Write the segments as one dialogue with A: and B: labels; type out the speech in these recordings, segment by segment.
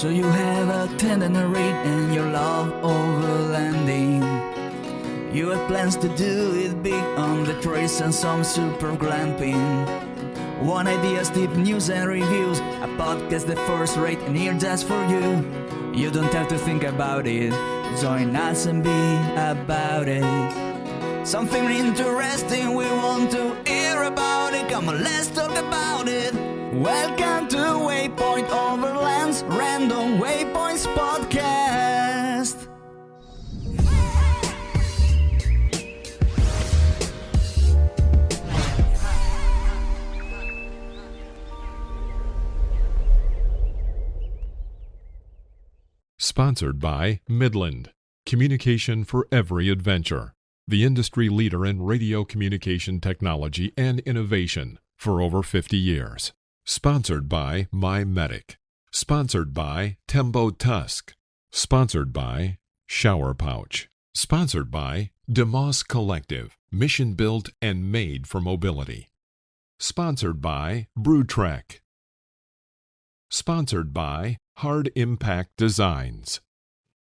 A: So you have a itinerary and you love overlanding. You have plans to do it big on the trails and some super glamping. One ideas, tip, news and reviews, a podcast the first rate and here just for you. You don't have to think about it, join us and be about it. Something interesting we want to hear about it, come on let's talk about it. Welcome to Waypoint Overland's Random Waypoints Podcast.
B: Sponsored by Midland, communication for every adventure, the industry leader in radio communication technology and innovation for over 50 years. Sponsored by My Medic. Sponsored by Tembo Tusk. Sponsored by Shower Pouch. Sponsored by DeMoss Collective, mission built and made for mobility. Sponsored by Brew Trek. Sponsored by Hard Impact Designs.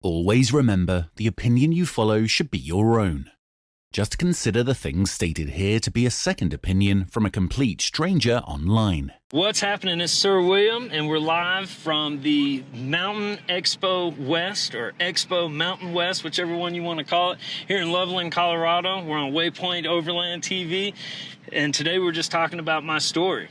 C: Always remember, the opinion you follow should be your own. Just consider the things stated here to be a second opinion from a complete stranger online.
D: What's happening is Sir William, and we're live from the Mountain Expo West, or Expo Mountain West, whichever one you want to call it, here in Loveland, Colorado. We're on Waypoint Overland TV, and today we're just talking about my story.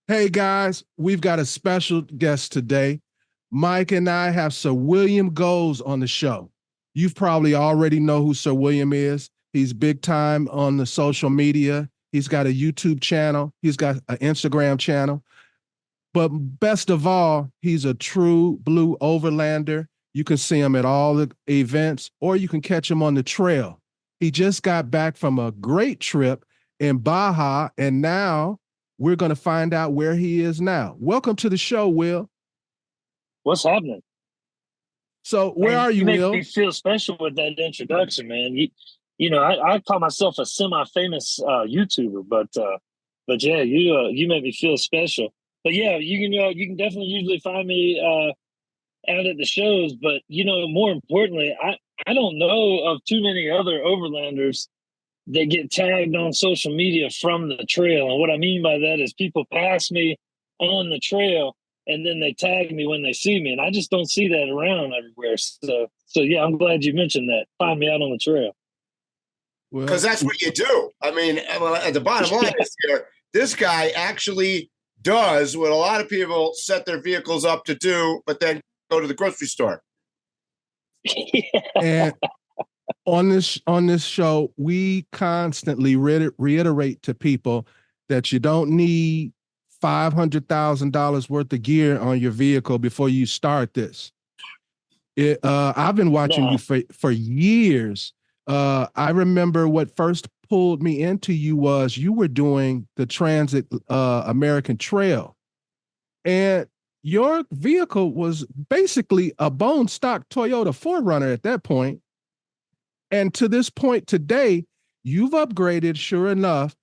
E: Hey guys, we've got a special guest today. Mike and I have Sir William Goals on the show. You've probably already know who Sir William is. He's big time on the social media. He's got a YouTube channel. He's got an Instagram channel. But best of all, he's a true blue overlander. You can see him at all the events, or you can catch him on the trail. He just got back from a great trip in Baja, and now we're going to find out where he is now. Welcome to the show, Will.
D: What's happening?
E: So where are you, Will?
D: You make me feel special with that introduction, man. You know, I call myself a semi-famous YouTuber, but yeah, you make me feel special. But yeah, you can definitely usually find me out at the shows. But more importantly, I don't know of too many other overlanders that get tagged on social media from the trail. And what I mean by that is people pass me on the trail and then they tag me when they see me, and I just don't see that around everywhere. So yeah, I'm glad you mentioned that. Find me out on the trail.
F: Because that's what you do. I mean, at the bottom line is here, this guy actually does what a lot of people set their vehicles up to do, but then go to the grocery store.
E: And on this show, we constantly reiterate to people that you don't need $500,000 worth of gear on your vehicle before you start this. I've been watching you for years. I remember what first pulled me into you was you were doing the Transit American Trail, and your vehicle was basically a bone stock Toyota 4Runner at that point. And to this point today, you've upgraded, sure enough,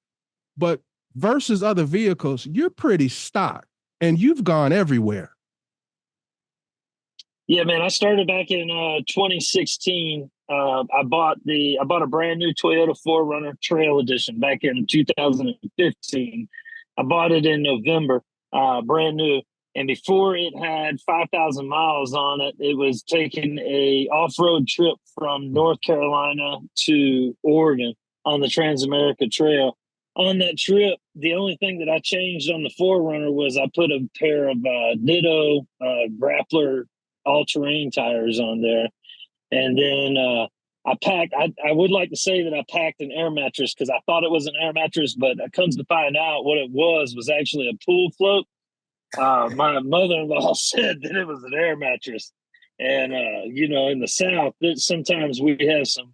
E: but versus other vehicles, you're pretty stock and you've gone everywhere.
D: Yeah, man, I started back in 2016. I bought a brand new Toyota 4Runner Trail Edition back in 2015. I bought it in November, brand new. And before it had 5,000 miles on it, it was taking a off-road trip from North Carolina to Oregon on the TRANSAMERICA Trail. On that trip, the only thing that I changed on the 4Runner was I put a pair of Ditto Grappler all-terrain tires on there. And then I would like to say that I packed an air mattress because I thought it was an air mattress, but it comes to find out what it was actually a pool float. My mother-in-law said that it was an air mattress. And, in the South, sometimes we have some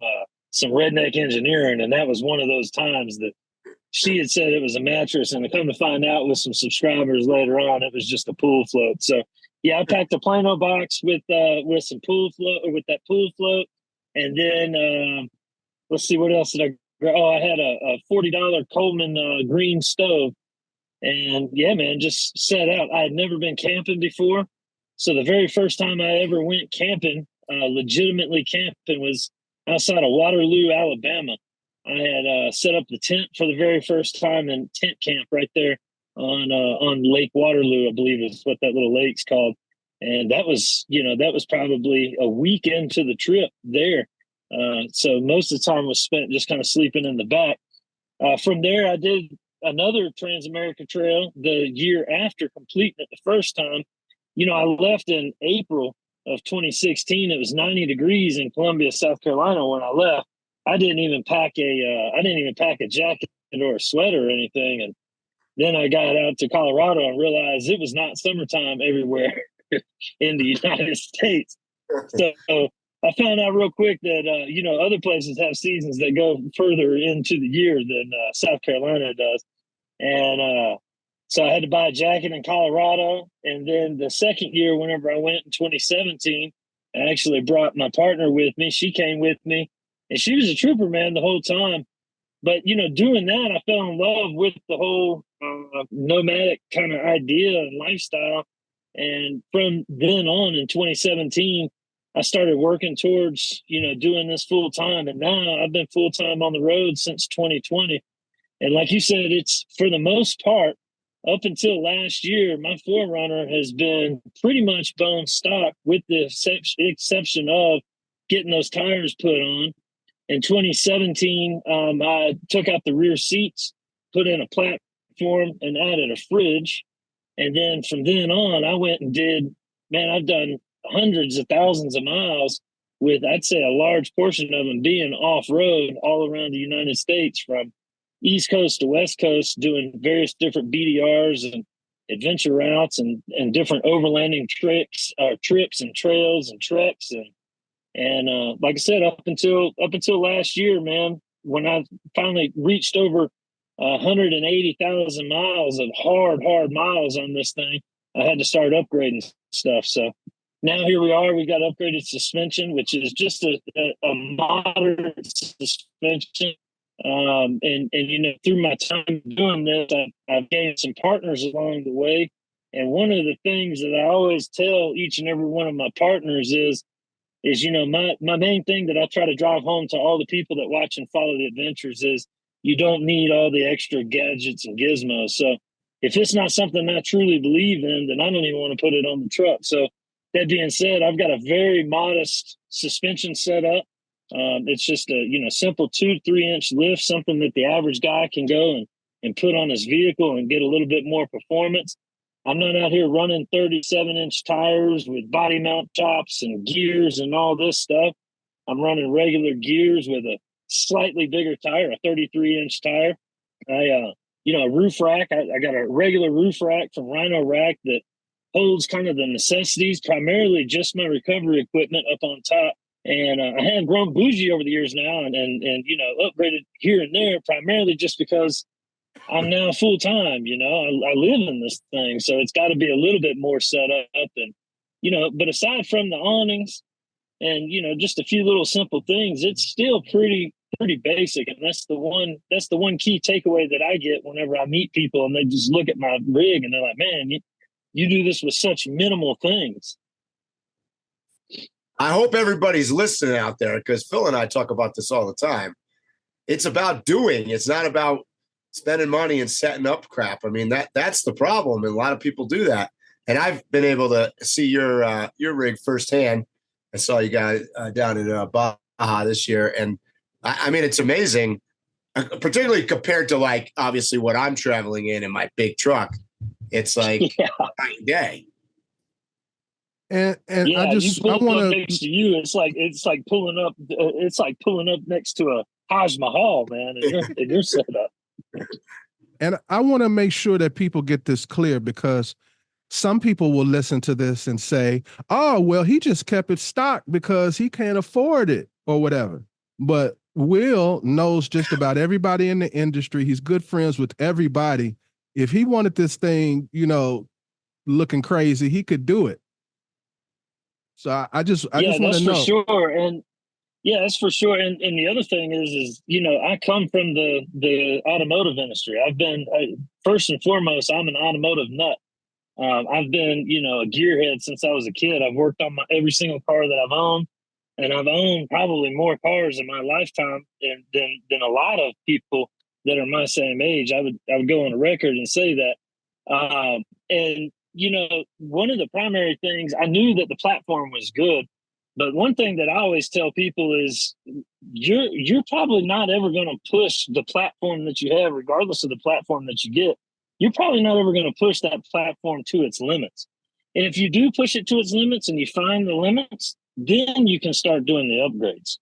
D: redneck engineering, and that was one of those times that she had said it was a mattress, and to come to find out with some subscribers later on, it was just a pool float. So, yeah, I packed a Plano box with some pool float, or with that pool float, and then let's see, what else did I? Oh, I had a $40 Coleman green stove, and yeah, man, just set out. I had never been camping before, So the very first time I ever went camping, legitimately camping, was outside of Waterloo, Alabama. I had set up the tent for the very first time in tent camp right there on Lake Waterloo, I believe is what that little lake's called. And that was probably a week into the trip there. So most of the time was spent just kind of sleeping in the back. From there, I did another Transamerica Trail the year after completing it the first time. I left in April of 2016. It was 90 degrees in Columbia, South Carolina when I left. I didn't even pack a jacket or a sweater or anything. And then I got out to Colorado and realized it was not summertime everywhere in the United States. So I found out real quick that, other places have seasons that go further into the year than South Carolina does. And so I had to buy a jacket in Colorado. And then the second year, whenever I went in 2017, I actually brought my partner with me. She came with me. And she was a trooper, man, the whole time. But, doing that, I fell in love with the whole nomadic kind of idea and lifestyle. And from then on in 2017, I started working towards, doing this full time. And now I've been full time on the road since 2020. And like you said, it's for the most part, up until last year, my Forerunner has been pretty much bone stock with the exception of getting those tires put on. In 2017, I took out the rear seats, put in a platform, and added a fridge. And then from then on, I went and I've done hundreds of thousands of miles with, I'd say, a large portion of them being off-road all around the United States, from East Coast to West Coast, doing various different BDRs and adventure routes and different overlanding trips and trails and treks. And like I said, up until last year, man, when I finally reached over 180,000 miles of hard miles on this thing, I had to start upgrading stuff. So now here we are. We got upgraded suspension, which is just a moderate suspension. And through my time doing this, I've gained some partners along the way. And one of the things that I always tell each and every one of my partners is my main thing that I try to drive home to all the people that watch and follow the adventures is you don't need all the extra gadgets and gizmos. So if it's not something I truly believe in, then I don't even want to put it on the truck. So that being said, I've got a very modest suspension set up. It's just a simple 2-3 inch lift, something that the average guy can go and put on his vehicle and get a little bit more performance. I'm not out here running 37-inch tires with body mount chops and gears and all this stuff. I'm running regular gears with a slightly bigger tire, a 33-inch tire. A roof rack. I got a regular roof rack from Rhino Rack that holds kind of the necessities, primarily just my recovery equipment up on top. And I have grown bougie over the years now and upgraded here and there, primarily just because I'm now full time. I live in this thing, so it's got to be a little bit more set up. And but aside from the awnings and just a few little simple things, it's still pretty basic. And that's the one key takeaway that I get whenever I meet people and they just look at my rig and they're like, "Man, you do this with such minimal things."
F: I hope everybody's listening out there, because Phil and I talk about this all the time. It's about doing. It's not about spending money and setting up crap. I mean, that's the problem. And a lot of people do that. And I've been able to see your rig firsthand. I saw you guys down in Baja this year. And I mean, it's amazing, particularly compared to, like, obviously what I'm traveling in my big truck. It's like night and day.
E: And I want to
D: next to you. It's like pulling up. It's like pulling up next to a Taj Mahal, man, in your setup.
E: And I want to make sure that people get this clear, because some people will listen to this and say, "Oh, well, he just kept it stock because he can't afford it or whatever." But Will knows just about everybody in the industry. He's good friends with everybody. If he wanted this thing, looking crazy, he could do it. So I just want to know.
D: That's for sure. And yeah, that's for sure. And the other thing is I come from the automotive industry. I've been first and foremost, I'm an automotive nut. I've been, a gearhead since I was a kid. I've worked on every single car that I've owned, and I've owned probably more cars in my lifetime than a lot of people that are my same age. I would go on a record and say that. And one of the primary things, I knew that the platform was good, but one thing that I always tell people is you're probably not ever going to push the platform that you have, regardless of the platform that you get. You're probably not ever going to push that platform to its limits. And if you do push it to its limits and you find the limits, then you can start doing the upgrades.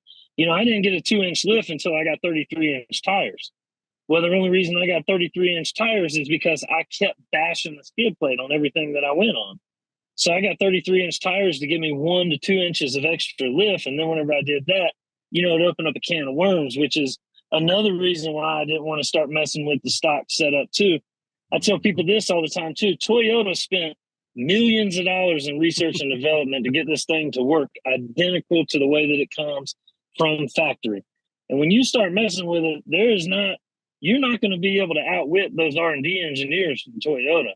D: I didn't get a 2-inch lift until I got 33-inch tires. Well, the only reason I got 33-inch tires is because I kept bashing the skid plate on everything that I went on. So I got 33-inch tires to give me 1 to 2 inches of extra lift. And then whenever I did that, it opened up a can of worms, which is another reason why I didn't want to start messing with the stock setup too. I tell people this all the time too. Toyota spent millions of dollars in research and development to get this thing to work identical to the way that it comes from factory. And when you start messing with it, you're not going to be able to outwit those R&D engineers from Toyota.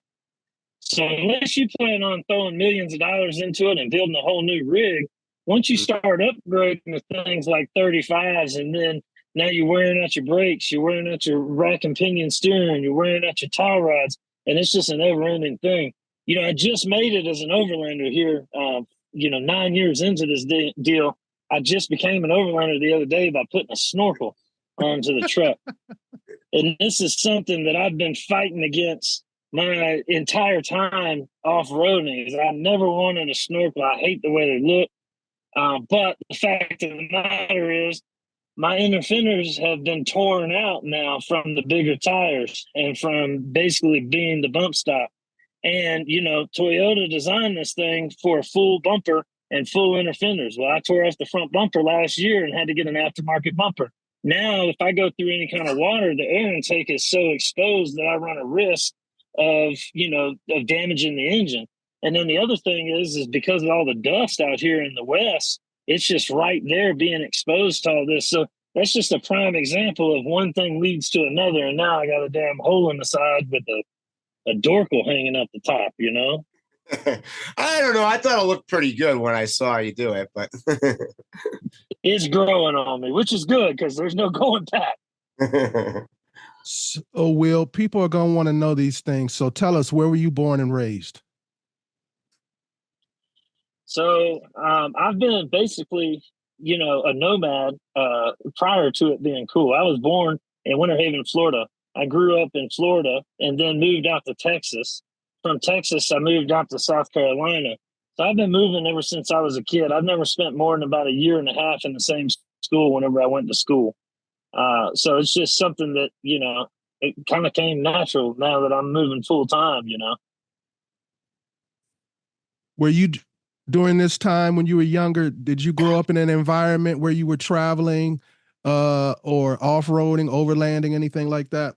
D: So unless you plan on throwing millions of dollars into it and building a whole new rig, once you start upgrading to things like 35s, and then now you're wearing out your brakes, you're wearing out your rack and pinion steering, you're wearing out your tie rods, and it's just a never-ending thing. I just made it as an overlander here, 9 years into this deal. I just became an overlander the other day by putting a snorkel onto the truck. And this is something that I've been fighting against my entire time off-roading. Is I never wanted a snorkel. I hate the way they look. But the fact of the matter is my inner fenders have been torn out now from the bigger tires and from basically being the bump stop. And, Toyota designed this thing for a full bumper and full inner fenders. Well, I tore off the front bumper last year and had to get an aftermarket bumper. Now, if I go through any kind of water, the air intake is so exposed that I run a risk of damaging the engine. And then the other thing is because of all the dust out here in the West, it's just right there being exposed to all this. So that's just a prime example of one thing leads to another. And now I got a damn hole in the side with a dorkle hanging up the top,
F: I don't know. I thought it looked pretty good when I saw you do it, but
D: it's growing on me, which is good because there's no going back.
E: So, Will, people are going to want to know these things. So tell us, where were you born and raised?
D: So I've been basically, a nomad prior to it being cool. I was born in Winter Haven, Florida. I grew up in Florida and then moved out to Texas. From Texas, I moved out to South Carolina. So I've been moving ever since I was a kid. I've never spent more than about a year and a half in the same school whenever I went to school. So it's just something that, it kind of came natural now that I'm moving full time,
E: Were you, during this time when you were younger, did you grow up in an environment where you were traveling or off-roading, overlanding, anything like that?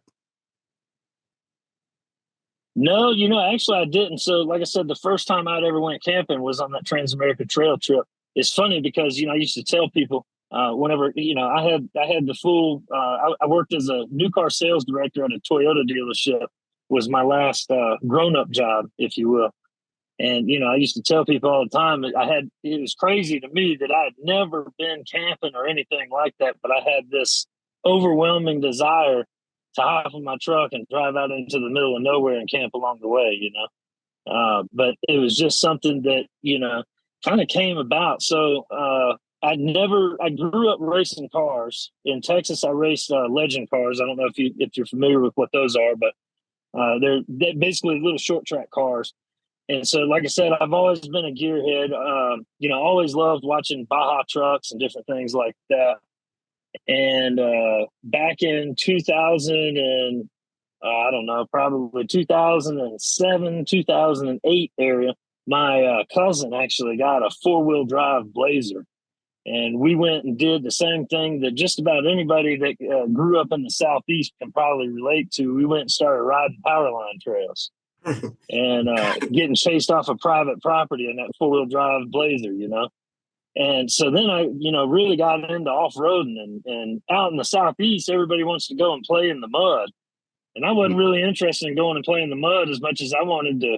D: No, actually I didn't. So like I said, the first time I'd ever went camping was on that TRANSAMERICA trail trip. It's funny because, I used to tell people whenever, I had the full, I worked as a new car sales director at a Toyota dealership, was my last grown-up job, if you will. And, I used to tell people all the time it was crazy to me that I had never been camping or anything like that, but I had this overwhelming desire to hop in my truck and drive out into the middle of nowhere and camp along the way, but it was just something that, kind of came about. So I grew up racing cars. In Texas, I raced legend cars. I don't know if you're familiar with what those are, but they're basically little short track cars. And so, like I said, I've always been a gearhead. Always loved watching Baja trucks and different things like that. And back in 2000 and probably 2007, 2008 area, my cousin actually got a 4-wheel drive Blazer. And we went and did the same thing that just about anybody that grew up in the Southeast can probably relate to. We went and started riding powerline trails and getting chased off of private property in that 4-wheel drive Blazer, And so then I, really got into off-roading and out in the Southeast, everybody wants to go and play in the mud. And I wasn't really interested in going and playing in the mud as much as I wanted to,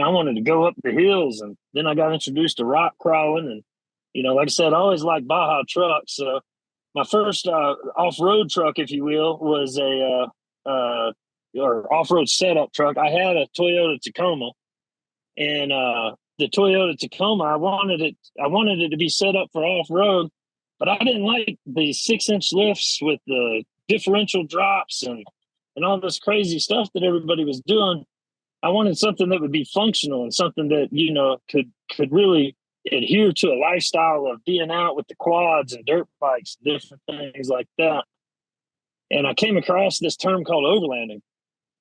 D: I wanted to go up the hills, and then I got introduced to rock crawling. And, like I said, I always liked Baja trucks. So my first off-road truck, if you will, was or off-road setup truck. I had a Toyota Tacoma, and the Toyota Tacoma, I wanted it to be set up for off-road, but I didn't like the 6-inch lifts with the differential drops and all this crazy stuff that everybody was doing. I wanted something that would be functional and something that, could really adhere to a lifestyle of being out with the quads and dirt bikes, different things like that. And I came across this term called overlanding.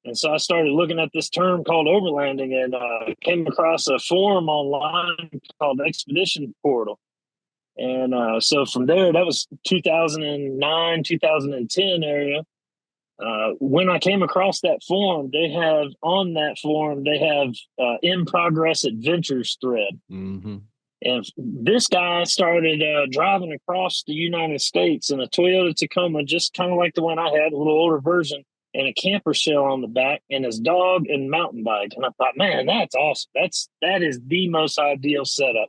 D: And so I started looking at this term called overlanding, and came across a forum online called Expedition Portal. And so from there, that was 2009, 2010 area. When I came across that forum, they have in progress adventures thread.
E: Mm-hmm.
D: And this guy started driving across the United States in a Toyota Tacoma, just kind of like the one I had, a little older version, and a camper shell on the back, and his dog and mountain bike. And I thought, man, that's awesome. That is the most ideal setup.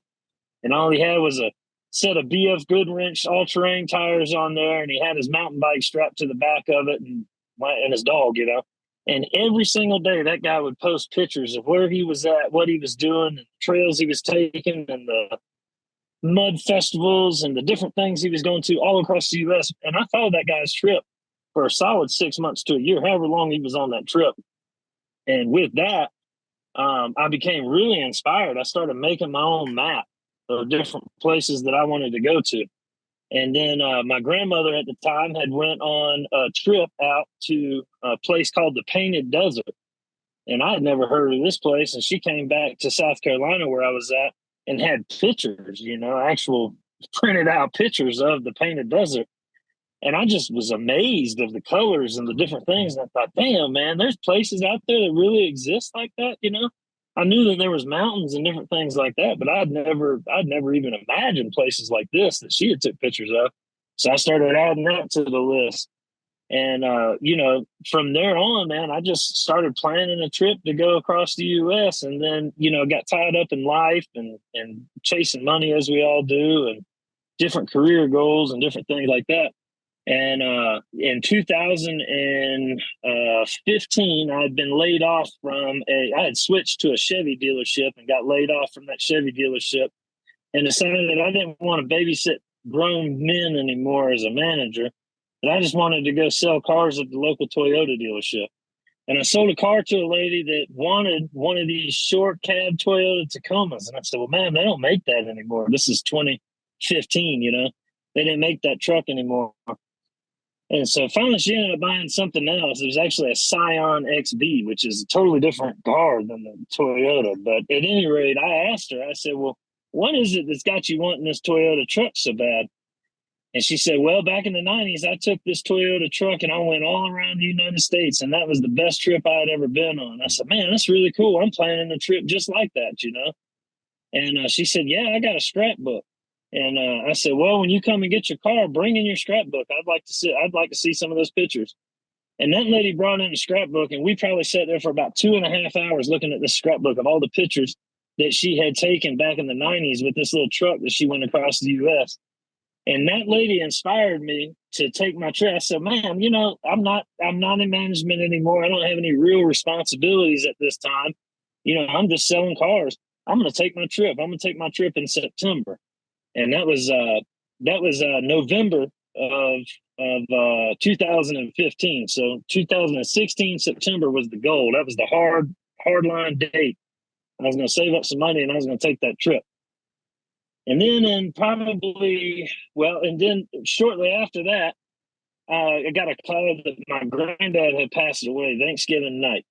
D: And all he had was a set of BF Goodwrench all-terrain tires on there, and he had his mountain bike strapped to the back of it, and his dog, And every single day, that guy would post pictures of where he was at, what he was doing, and the trails he was taking, and the mud festivals, and the different things he was going to all across the U.S. And I followed that guy's trip for a solid 6 months to a year, however long he was on that trip. And with that, I became really inspired. I started making my own map of different places that I wanted to go to. And then my grandmother at the time had went on a trip out to a place called the Painted Desert. And I had never heard of this place. And she came back to South Carolina, where I was at, and had pictures, actual printed out pictures of the Painted Desert. And I just was amazed of the colors and the different things. And I thought, damn, man, there's places out there that really exist like that, I knew that there was mountains and different things like that, but I'd never even imagined places like this that she had took pictures of. So I started adding that to the list. And, from there on, man, I just started planning a trip to go across the U.S. and then, got tied up in life and chasing money, as we all do, and different career goals and different things like that. And in 2015, I had been laid off I had switched to a Chevy dealership and got laid off from that Chevy dealership, and decided that I didn't want to babysit grown men anymore as a manager, but I just wanted to go sell cars at the local Toyota dealership. And I sold a car to a lady that wanted one of these short cab Toyota Tacomas. And I said, well, man, they don't make that anymore. This is 2015, they didn't make that truck anymore. And so finally she ended up buying something else. It was actually a Scion XB, which is a totally different car than the Toyota. But at any rate, I asked her, I said, well, what is it that's got you wanting this Toyota truck so bad? And she said, well, back in the 90s, I took this Toyota truck and I went all around the United States, and that was the best trip I had ever been on. I said, man, that's really cool. I'm planning a trip just like that, And she said, yeah, I got a scrapbook. And I said, well, when you come and get your car, bring in your scrapbook. I'd like to see some of those pictures. And that lady brought in a scrapbook, and we probably sat there for about 2.5 hours looking at this scrapbook of all the pictures that she had taken back in the 90s with this little truck that she went across the U.S. And that lady inspired me to take my trip. I said, man, I'm not in management anymore. I don't have any real responsibilities at this time. I'm just selling cars. I'm going to take my trip. I'm going to take my trip in September. And that was November of 2015. So 2016 September was the goal. That was the hard line date. I was going to save up some money and I was going to take that trip. And then shortly after that, I got a call that my granddad had passed away Thanksgiving night.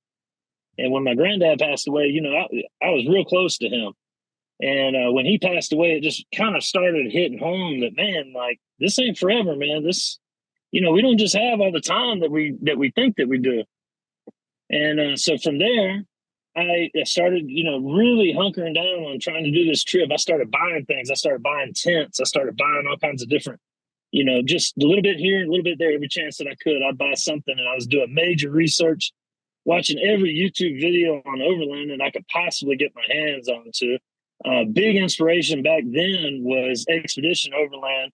D: And when my granddad passed away, I was real close to him. And when he passed away, it just kind of started hitting home that, man, like, this ain't forever, man. This, we don't just have all the time that we think that we do. And so from there, I started, really hunkering down on trying to do this trip. I started buying things. I started buying tents. I started buying all kinds of different, just a little bit here and a little bit there. Every chance that I could, I'd buy something. And I was doing major research watching every YouTube video on overlanding I could possibly get my hands onto. Big inspiration back then was Expedition Overland,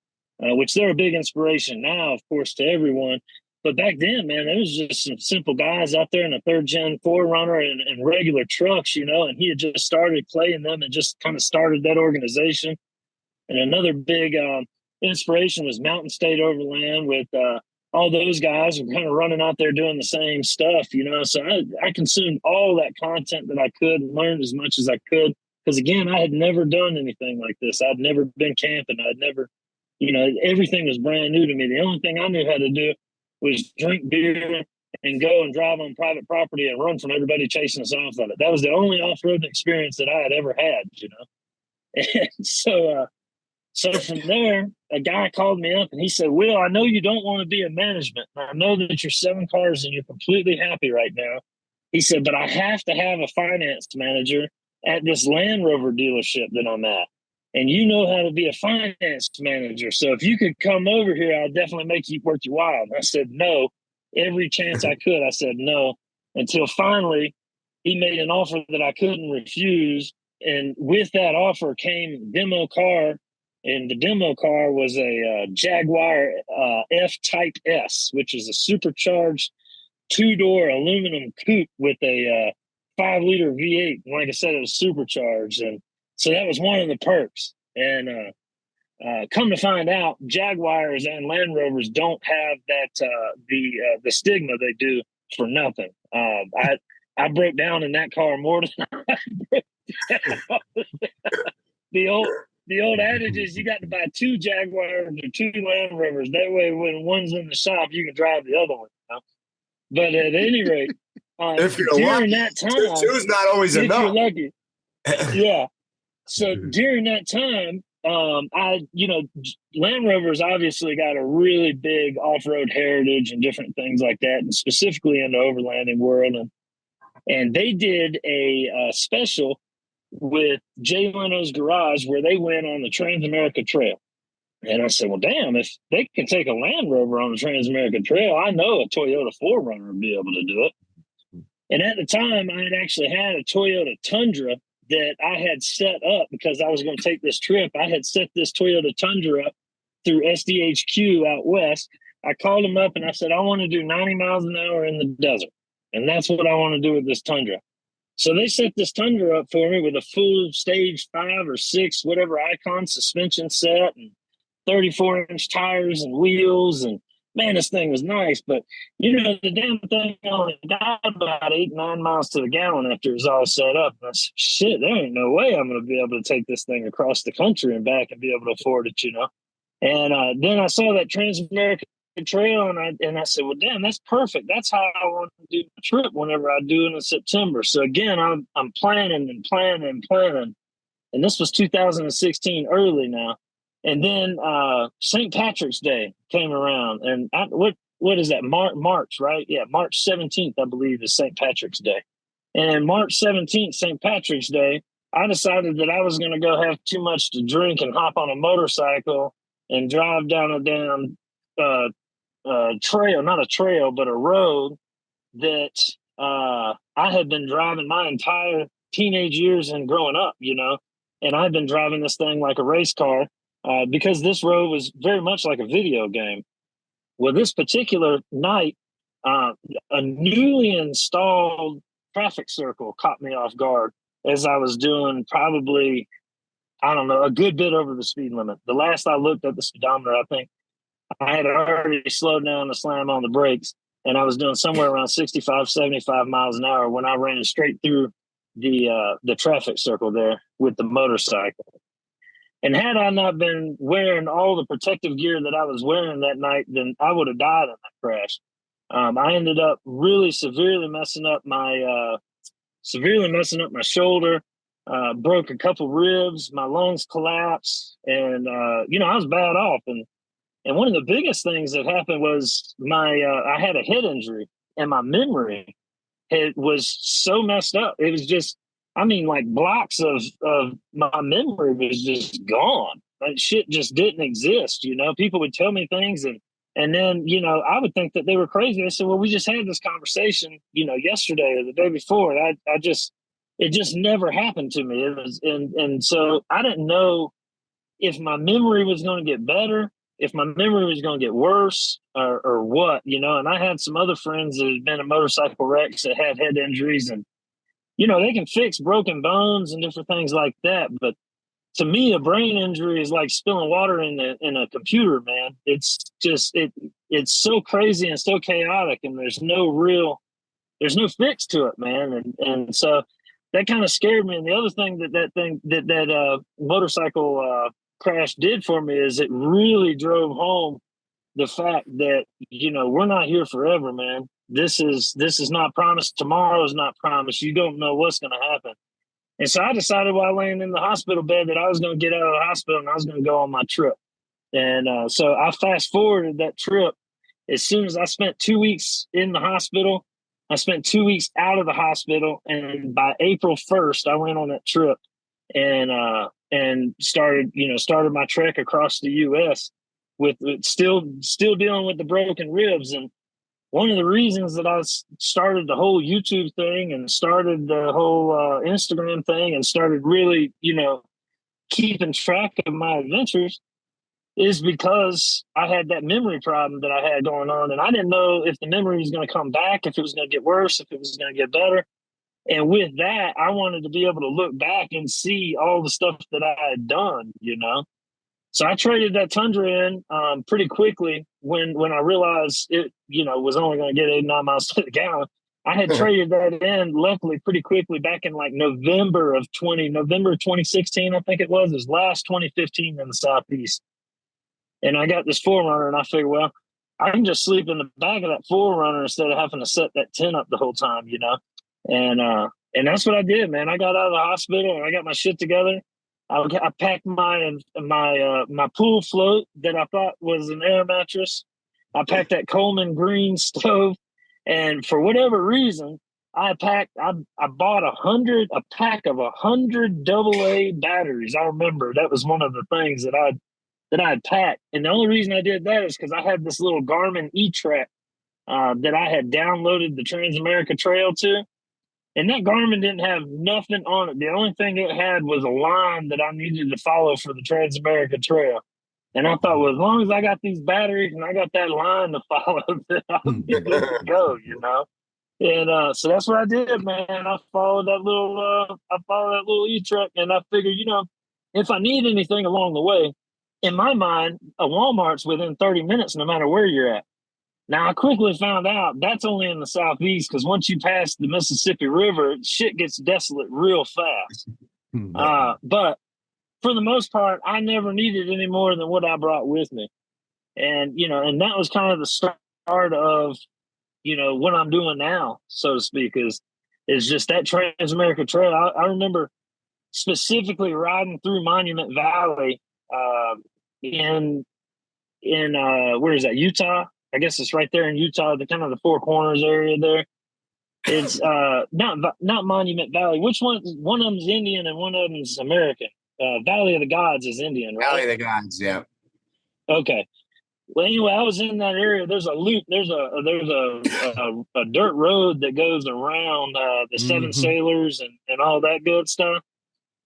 D: which they're a big inspiration now, of course, to everyone. But back then, man, there was just some simple guys out there in a 3rd-gen 4Runner and regular trucks, you know, and he had just started playing them and just kind of started that organization. And another big inspiration was Mountain State Overland with all those guys were kind of running out there doing the same stuff, you know. So I consumed all that content that I could and learned as much as I could. Because, again, I had never done anything like this. I'd never been camping. I'd never, you know, everything was brand new to me. The only thing I knew how to do was drink beer and go and drive on private property and run from everybody chasing us off of it. That was the only off-road experience that I had ever had, you know. And so from there, a guy called me up and he said, Will, I know you don't want to be in management. I know that you're 7 cars and you're completely happy right now. He said, but I have to have a finance manager at this Land Rover dealership that I'm at. And you know how to be a finance manager. So if you could come over here, I'll definitely make you worth your while. And I said, no, every chance I could. I said, no, until finally he made an offer that I couldn't refuse. And with that offer came demo car. And the demo car was a Jaguar F-Type S, which is a supercharged 2-door aluminum coupe with a 5-liter V8. And like I said, it was supercharged. And so that was one of the perks. And come to find out, Jaguars and Land Rovers don't have that the stigma they do for nothing. I broke down in that car more than I broke down. The old adage is you got to buy 2 Jaguars or 2 Land Rovers. That way, when one's in the shop, you can drive the other one. You know? But at any rate,
F: if you're
D: during
F: lucky,
D: that time,
F: 2 is not always
D: if
F: enough.
D: You're lucky, yeah. So during that time, Land Rover's obviously got a really big off-road heritage and different things like that, and specifically in the overlanding world. And they did a special with Jay Leno's Garage where they went on the Transamerica Trail. And I said, well, damn, if they can take a Land Rover on the Transamerica Trail, I know a Toyota 4Runner would be able to do it. And at the time, I had actually had a Toyota Tundra that I had set up because I was going to take this trip. I had set this Toyota Tundra up through SDHQ out west. I called them up and I said, I want to do 90 miles an hour in the desert. And that's what I want to do with this Tundra. So they set this Tundra up for me with a full stage 5 or 6, whatever icon suspension set and 34-inch tires and wheels. And man, this thing was nice. But, you know, the damn thing only got about 8-9 miles to the gallon after it was all set up. And I said, shit, there ain't no way I'm going to be able to take this thing across the country and back and be able to afford it, you know. And then I saw that Transamerica Trail and I said, well, damn, that's perfect. That's how I want to do the trip whenever I do it in September. So again, I'm planning. And this was 2016 early now. And then St. Patrick's Day came around, and what is that? March, right? Yeah, March 17th, I believe, is St. Patrick's Day. And March 17th, St. Patrick's Day, I decided that I was going to go have too much to drink and hop on a motorcycle and drive down a damn trail, not a trail, but a road that I had been driving my entire teenage years and growing up, you know. And I've been driving this thing like a race car. Because this road was very much like a video game. Well, this particular night, a newly installed traffic circle caught me off guard as I was doing probably, I don't know, a good bit over the speed limit. The last I looked at the speedometer, I think I had already slowed down to slam on the brakes, and I was doing somewhere around 65, 75 miles an hour when I ran straight through the traffic circle there with the motorcycle. And had I not been wearing all the protective gear that I was wearing that night, then I would have died in that crash. I ended up really severely messing up my shoulder, broke a couple ribs, my lungs collapsed, and I was bad off. And one of the biggest things that happened was I had a head injury, and my memory was so messed up. It was just, like blocks of my memory was just gone. That shit just didn't exist, you know. People would tell me things and And then, I would think that they were crazy. I said, well, we just had this conversation, yesterday or the day before. And it just never happened to me. It was, and so I didn't know if my memory was going to get better, if my memory was going to get worse, or what, and I had some other friends that had been in motorcycle wrecks that had head injuries, and, they can fix broken bones and different things like that. But to me, a brain injury is like spilling water in a computer, man. It's just, it's so crazy and so chaotic, and there's no fix to it, man. And so that kind of scared me. And the other thing that motorcycle crash did for me is it really drove home the fact that, we're not here forever, man. This is not promised. Tomorrow is not promised. You don't know what's going to happen. And so I decided while laying in the hospital bed that I was going to get out of the hospital and I was going to go on my trip. And so I fast forwarded that trip. As soon as I spent 2 weeks in the hospital, I spent 2 weeks out of the hospital. And by April 1st, I went on that trip and started my trek across the U.S. with still dealing with the broken ribs. And one of the reasons that I started the whole YouTube thing and started the whole Instagram thing and started really, keeping track of my adventures is because I had that memory problem that I had going on. And I didn't know if the memory was going to come back, if it was going to get worse, if it was going to get better. And with that, I wanted to be able to look back and see all the stuff that I had done, So I traded that Tundra in pretty quickly when I realized it, was only going to get 89 miles to the gallon. I had traded that in, luckily, pretty quickly back in like November 2016, I think it was last 2015 in the Southeast. And I got this 4Runner, and I figured, well, I can just sleep in the back of that 4Runner instead of having to set that tent up the whole time, And that's what I did, man. I got out of the hospital and I got my shit together. I packed my pool float that I thought was an air mattress. I packed that Coleman green stove, and for whatever reason, I bought a pack of 100 AA batteries. I remember that was one of the things that I'd packed, and the only reason I did that is because I had this little Garmin E-Track that I had downloaded the Transamerica Trail to. And that Garmin didn't have nothing on it. The only thing it had was a line that I needed to follow for the Transamerica Trail. And I thought, well, as long as I got these batteries and I got that line to follow, then I'll be good to go, And so that's what I did, man. I followed that little E-Track, and I figured, if I need anything along the way, in my mind, a Walmart's within 30 minutes, no matter where you're at. Now, I quickly found out that's only in the Southeast, because once you pass the Mississippi River, shit gets desolate real fast. But for the most part, I never needed any more than what I brought with me. And, and that was kind of the start of, what I'm doing now, so to speak, is just that Transamerica Trail. I remember specifically riding through Monument Valley in where is that, Utah? I guess it's right there in Utah, the kind of the Four Corners area there. It's not Monument Valley. Which one? One of them's Indian and one of them's American. Valley of the Gods is Indian, right?
F: Valley of the Gods, yeah.
D: Okay. Well, anyway, I was in that area. There's a loop. There's a dirt road that goes around the Seven Sailors and all that good stuff.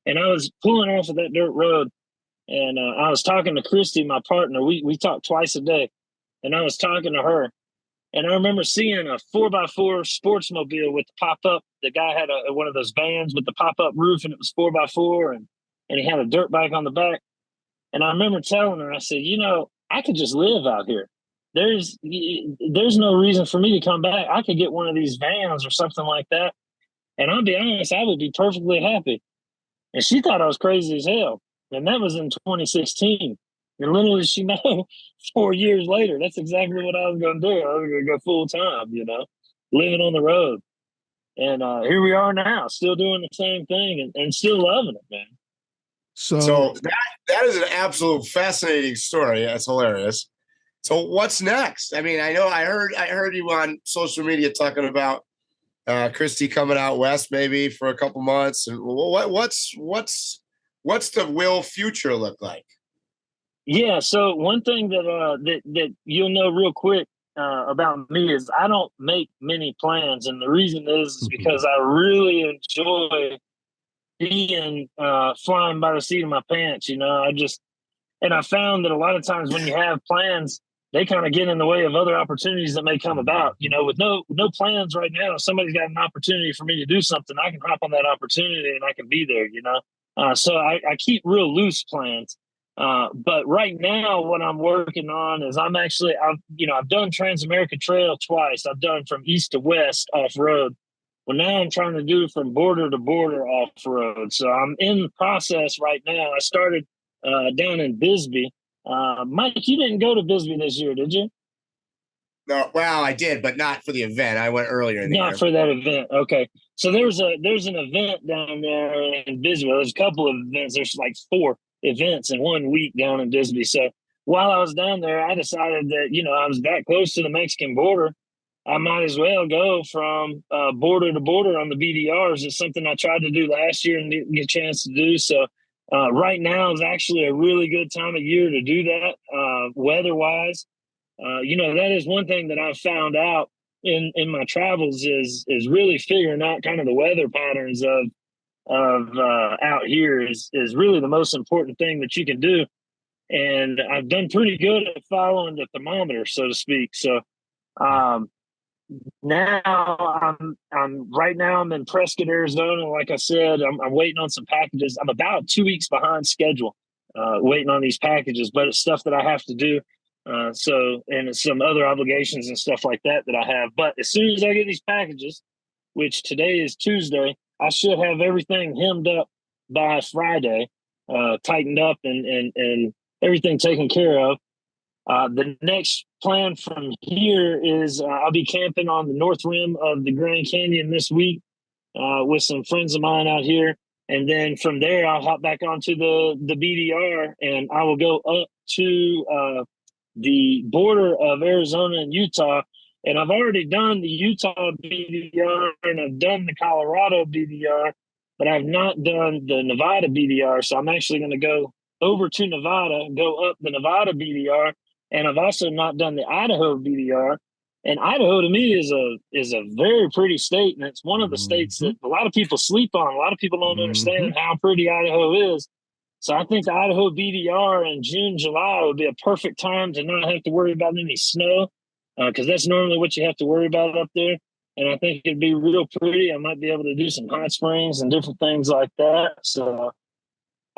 D: And I was pulling off of that dirt road, and I was talking to Christy, my partner. We talk twice a day. And I was talking to her, and I remember seeing a 4x4 sportsmobile with the pop-up. The guy had one of those vans with the pop-up roof, and it was 4x4, and he had a dirt bike on the back. And I remember telling her, I said, I could just live out here. There's no reason for me to come back. I could get one of these vans or something like that. And I'll be honest, I would be perfectly happy. And she thought I was crazy as hell. And that was in 2016. And little did she know, 4 years later, that's exactly what I was going to do. I was going to go full time, living on the road. And here we are now, still doing the same thing and still loving it, man.
F: So that is an absolute fascinating story. That's hilarious. So what's next? I mean, I know I heard you on social media talking about Christy coming out west maybe for a couple months. And what's the Will future look like?
D: Yeah. So one thing that you'll know real quick about me is I don't make many plans, and the reason is because I really enjoy being flying by the seat of my pants. And I found that a lot of times when you have plans, they kind of get in the way of other opportunities that may come about. With no plans right now, if somebody's got an opportunity for me to do something, I can hop on that opportunity and I can be there. So I keep real loose plans. But right now, what I'm working on is I've done Transamerica Trail twice. I've done from east to west off road. Well, now I'm trying to do from border to border off road. So I'm in the process right now. I started down in Bisbee. Mike, you didn't go to Bisbee this year, did you?
F: No, well, I did, but not for the event. I went earlier in the year.
D: Not for that event. Okay. So there's an event down there in Bisbee. There's a couple of events. There's like 4 events in 1 week down in Bisbee. So while I was down there, I decided that, I was that close to the Mexican border. I might as well go from border to border on the BDRs. It's something I tried to do last year and didn't get a chance to do. So right now is actually a really good time of year to do that, weather-wise. That is one thing that I've found out in my travels is really figuring out kind of the weather patterns of out here is really the most important thing that you can do. And I've done pretty good at following the thermometer, so to speak. So now I'm in Prescott, Arizona. Like I said, I'm waiting on some packages. I'm about 2 weeks behind schedule, waiting on these packages, but it's stuff that I have to do. And some other obligations and stuff like that I have. But as soon as I get these packages, which today is Tuesday, I should have everything hemmed up by Friday, tightened up and everything taken care of. The next plan from here is I'll be camping on the north rim of the Grand Canyon this week with some friends of mine out here. And then from there, I'll hop back onto the BDR and I will go up to the border of Arizona and Utah. And I've already done the Utah BDR and I've done the Colorado BDR, but I've not done the Nevada BDR. So I'm actually going to go over to Nevada, go up the Nevada BDR. And I've also not done the Idaho BDR. And Idaho to me is a very pretty state. And it's one of the states that a lot of people sleep on. A lot of people don't understand how pretty Idaho is. So I think the Idaho BDR in June, July would be a perfect time to not have to worry about any snow, because that's normally what you have to worry about up there. And I think it'd be real pretty. I might be able to do some hot springs and different things like that. So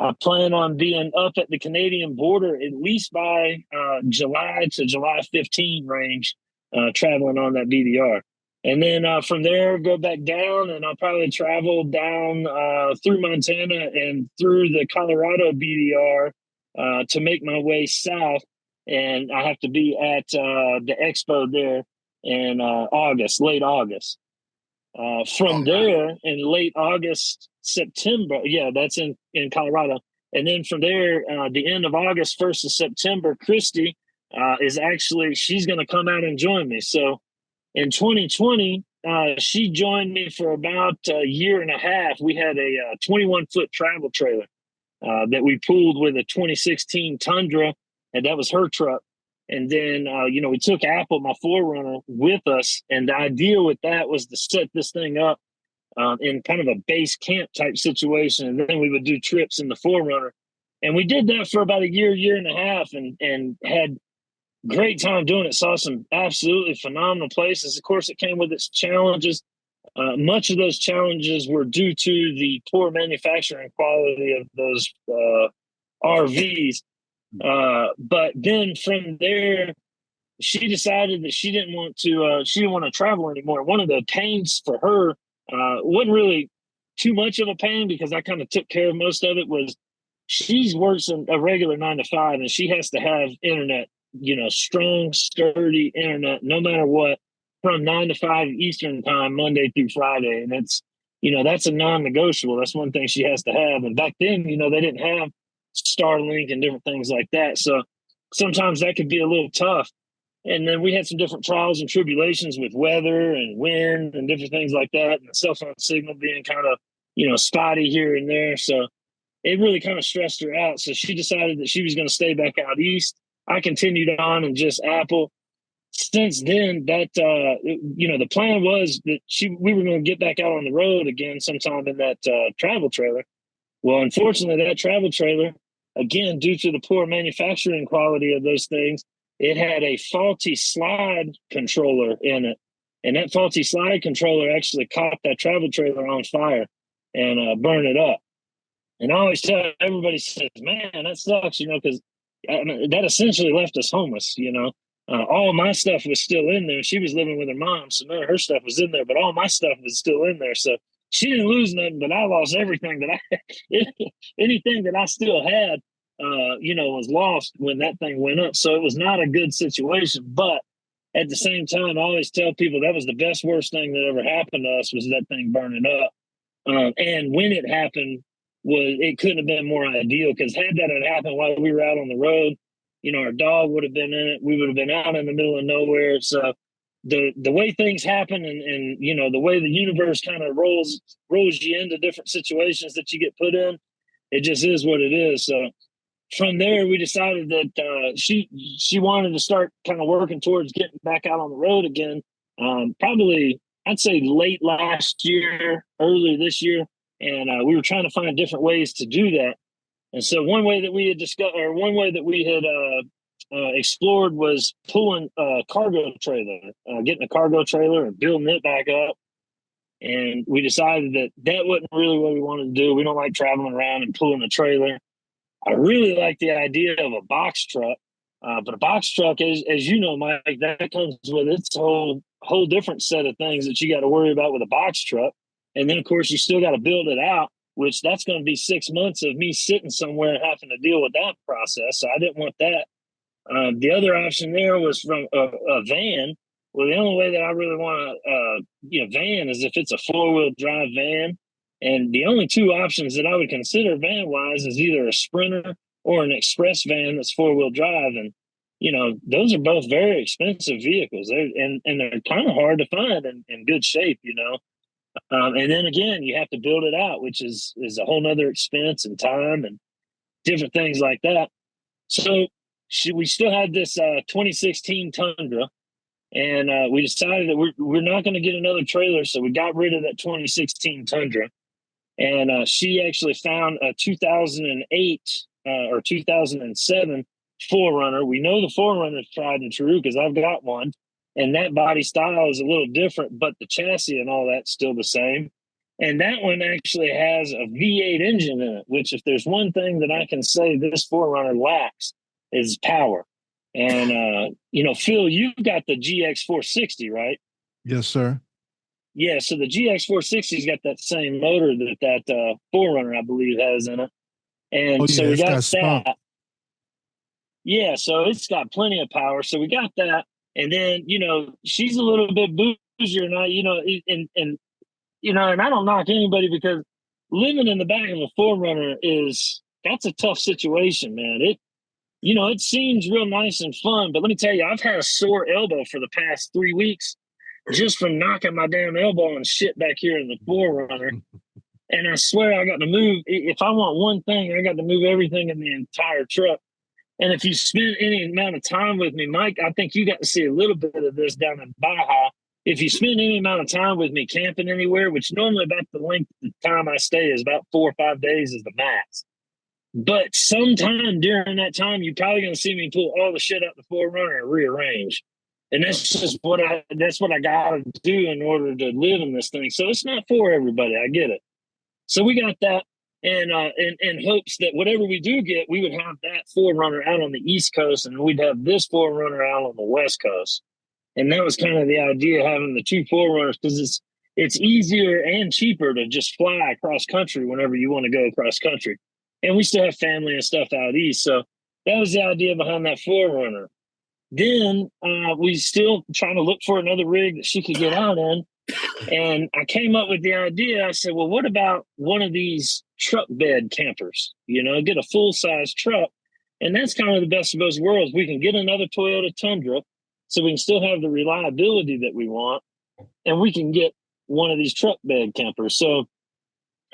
D: I plan on being up at the Canadian border at least by July to July 15 range, traveling on that BDR. And then from there, go back down, and I'll probably travel down through Montana and through the Colorado BDR to make my way south. And I have to be at the expo there in late August. From there, in late August, September, that's in Colorado. And then from there, the end of August, 1st of September, Christy she's going to come out and join me. So in 2020, she joined me for about a year and a half. We had a 21-foot travel trailer that we pulled with a 2016 Tundra, and that was her truck. And then, we took Apple, my 4Runner, with us. And the idea with that was to set this thing up in kind of a base camp type situation. And then we would do trips in the 4Runner. And we did that for about a year and a half and had great time doing it. Saw some absolutely phenomenal places. Of course, it came with its challenges. Much of those challenges were due to the poor manufacturing quality of those RVs. But then from there, she decided that she didn't want to travel anymore. One of the pains for her wasn't really too much of a pain because I kind of took care of most of it. Was she works a regular 9 to 5 and she has to have internet, strong, sturdy internet, no matter what, from 9 to 5 Eastern time, Monday through Friday. And it's, that's a non-negotiable. That's one thing she has to have. And back then, they didn't have STARLINK and different things like that. So sometimes that could be a little tough. And then we had some different trials and tribulations with weather and wind and different things like that. And the cell phone signal being kind of, spotty here and there. So it really kind of stressed her out. So she decided that she was going to stay back out east. I continued on and just Apple. Since then, that the plan was that we were going to get back out on the road again sometime in that travel trailer. Well, unfortunately, that travel trailer, again, due to the poor manufacturing quality of those things, it had a faulty slide controller in it. And that faulty slide controller actually caught that travel trailer on fire and burned it up. And I always tell everybody, says, man, that sucks, because that essentially left us homeless, all my stuff was still in there. She was living with her mom, so none of her stuff was in there, but all my stuff was still in there. So she didn't lose nothing, but I lost everything anything that I still had, was lost when that thing went up. So it was not a good situation. But at the same time, I always tell people that was the worst thing that ever happened to us was that thing burning up. And when it happened, it couldn't have been more ideal, because had that had happened while we were out on the road, our dog would have been in it. We would have been out in the middle of nowhere. So the way things happen and the way the universe kind of rolls you into different situations that you get put in, it just is what it is. So from there, we decided that she wanted to start kind of working towards getting back out on the road again. Probably, I'd say late last year, early this year. And we were trying to find different ways to do that. And so one way that we had explored was pulling a cargo trailer, getting a cargo trailer and building it back up. And we decided that wasn't really what we wanted to do. We don't like traveling around and pulling a trailer. I really like the idea of a box truck, but a box truck, as you know, Mike, that comes with its whole different set of things that you got to worry about with a box truck. And then, of course, you still got to build it out, which that's going to be 6 months of me sitting somewhere and having to deal with that process. So I didn't want that. The other option there was from a van. Well, the only way that I really want a van is if it's a 4-wheel drive van. And the only two options that I would consider van-wise is either a Sprinter or an express van that's 4-wheel drive. And, those are both very expensive vehicles. And they're kind of hard to find in good shape, and then again, you have to build it out, which is a whole nother expense and time and different things like that. So we still had this 2016 Tundra, and we decided that we're not going to get another trailer. So we got rid of that 2016 Tundra, and she actually found a 2008 or 2007 4Runner. We know the 4Runner is tried and true because I've got one. And that body style is a little different, but the chassis and all that's still the same. And that one actually has a V8 engine in it, which if there's one thing that I can say this 4Runner lacks is power. And, Phil, you've got the GX460, right?
E: Yes, sir.
D: Yeah, so the GX460's got that same motor that 4Runner, I believe, has in it. And so we got that. Yeah, so it's got plenty of power. So we got that. And then, she's a little bit bougier now, and I don't knock anybody because living in the back of a 4Runner that's a tough situation, man. It seems real nice and fun, but let me tell you, I've had a sore elbow for the past 3 weeks just from knocking my damn elbow and shit back here in the 4Runner. And I swear I got to move. If I want one thing, I got to move everything in the entire truck. And if you spend any amount of time with me, Mike, I think you got to see a little bit of this down in Baja. If you spend any amount of time with me camping anywhere, which normally about the length of time I stay is about 4 or 5 days is the max. But sometime during that time, you're probably going to see me pull all the shit out the 4Runner and rearrange. And that's just what I got to do in order to live in this thing. So it's not for everybody. I get it. So we got that. And in hopes that whatever we do get, we would have that 4Runner out on the East Coast, and we'd have this 4Runner out on the West Coast. And that was kind of the idea, having the two 4Runners, because it's easier and cheaper to just fly across country whenever you want to go across country. And we still have family and stuff out east. So that was the idea behind that 4Runner. Then we still trying to look for another rig that she could get out in. And I came up with the idea. I said, well, what about one of these truck bed campers? Get a full-size truck. And that's kind of the best of both worlds. We can get another Toyota Tundra so we can still have the reliability that we want. And we can get one of these truck bed campers. So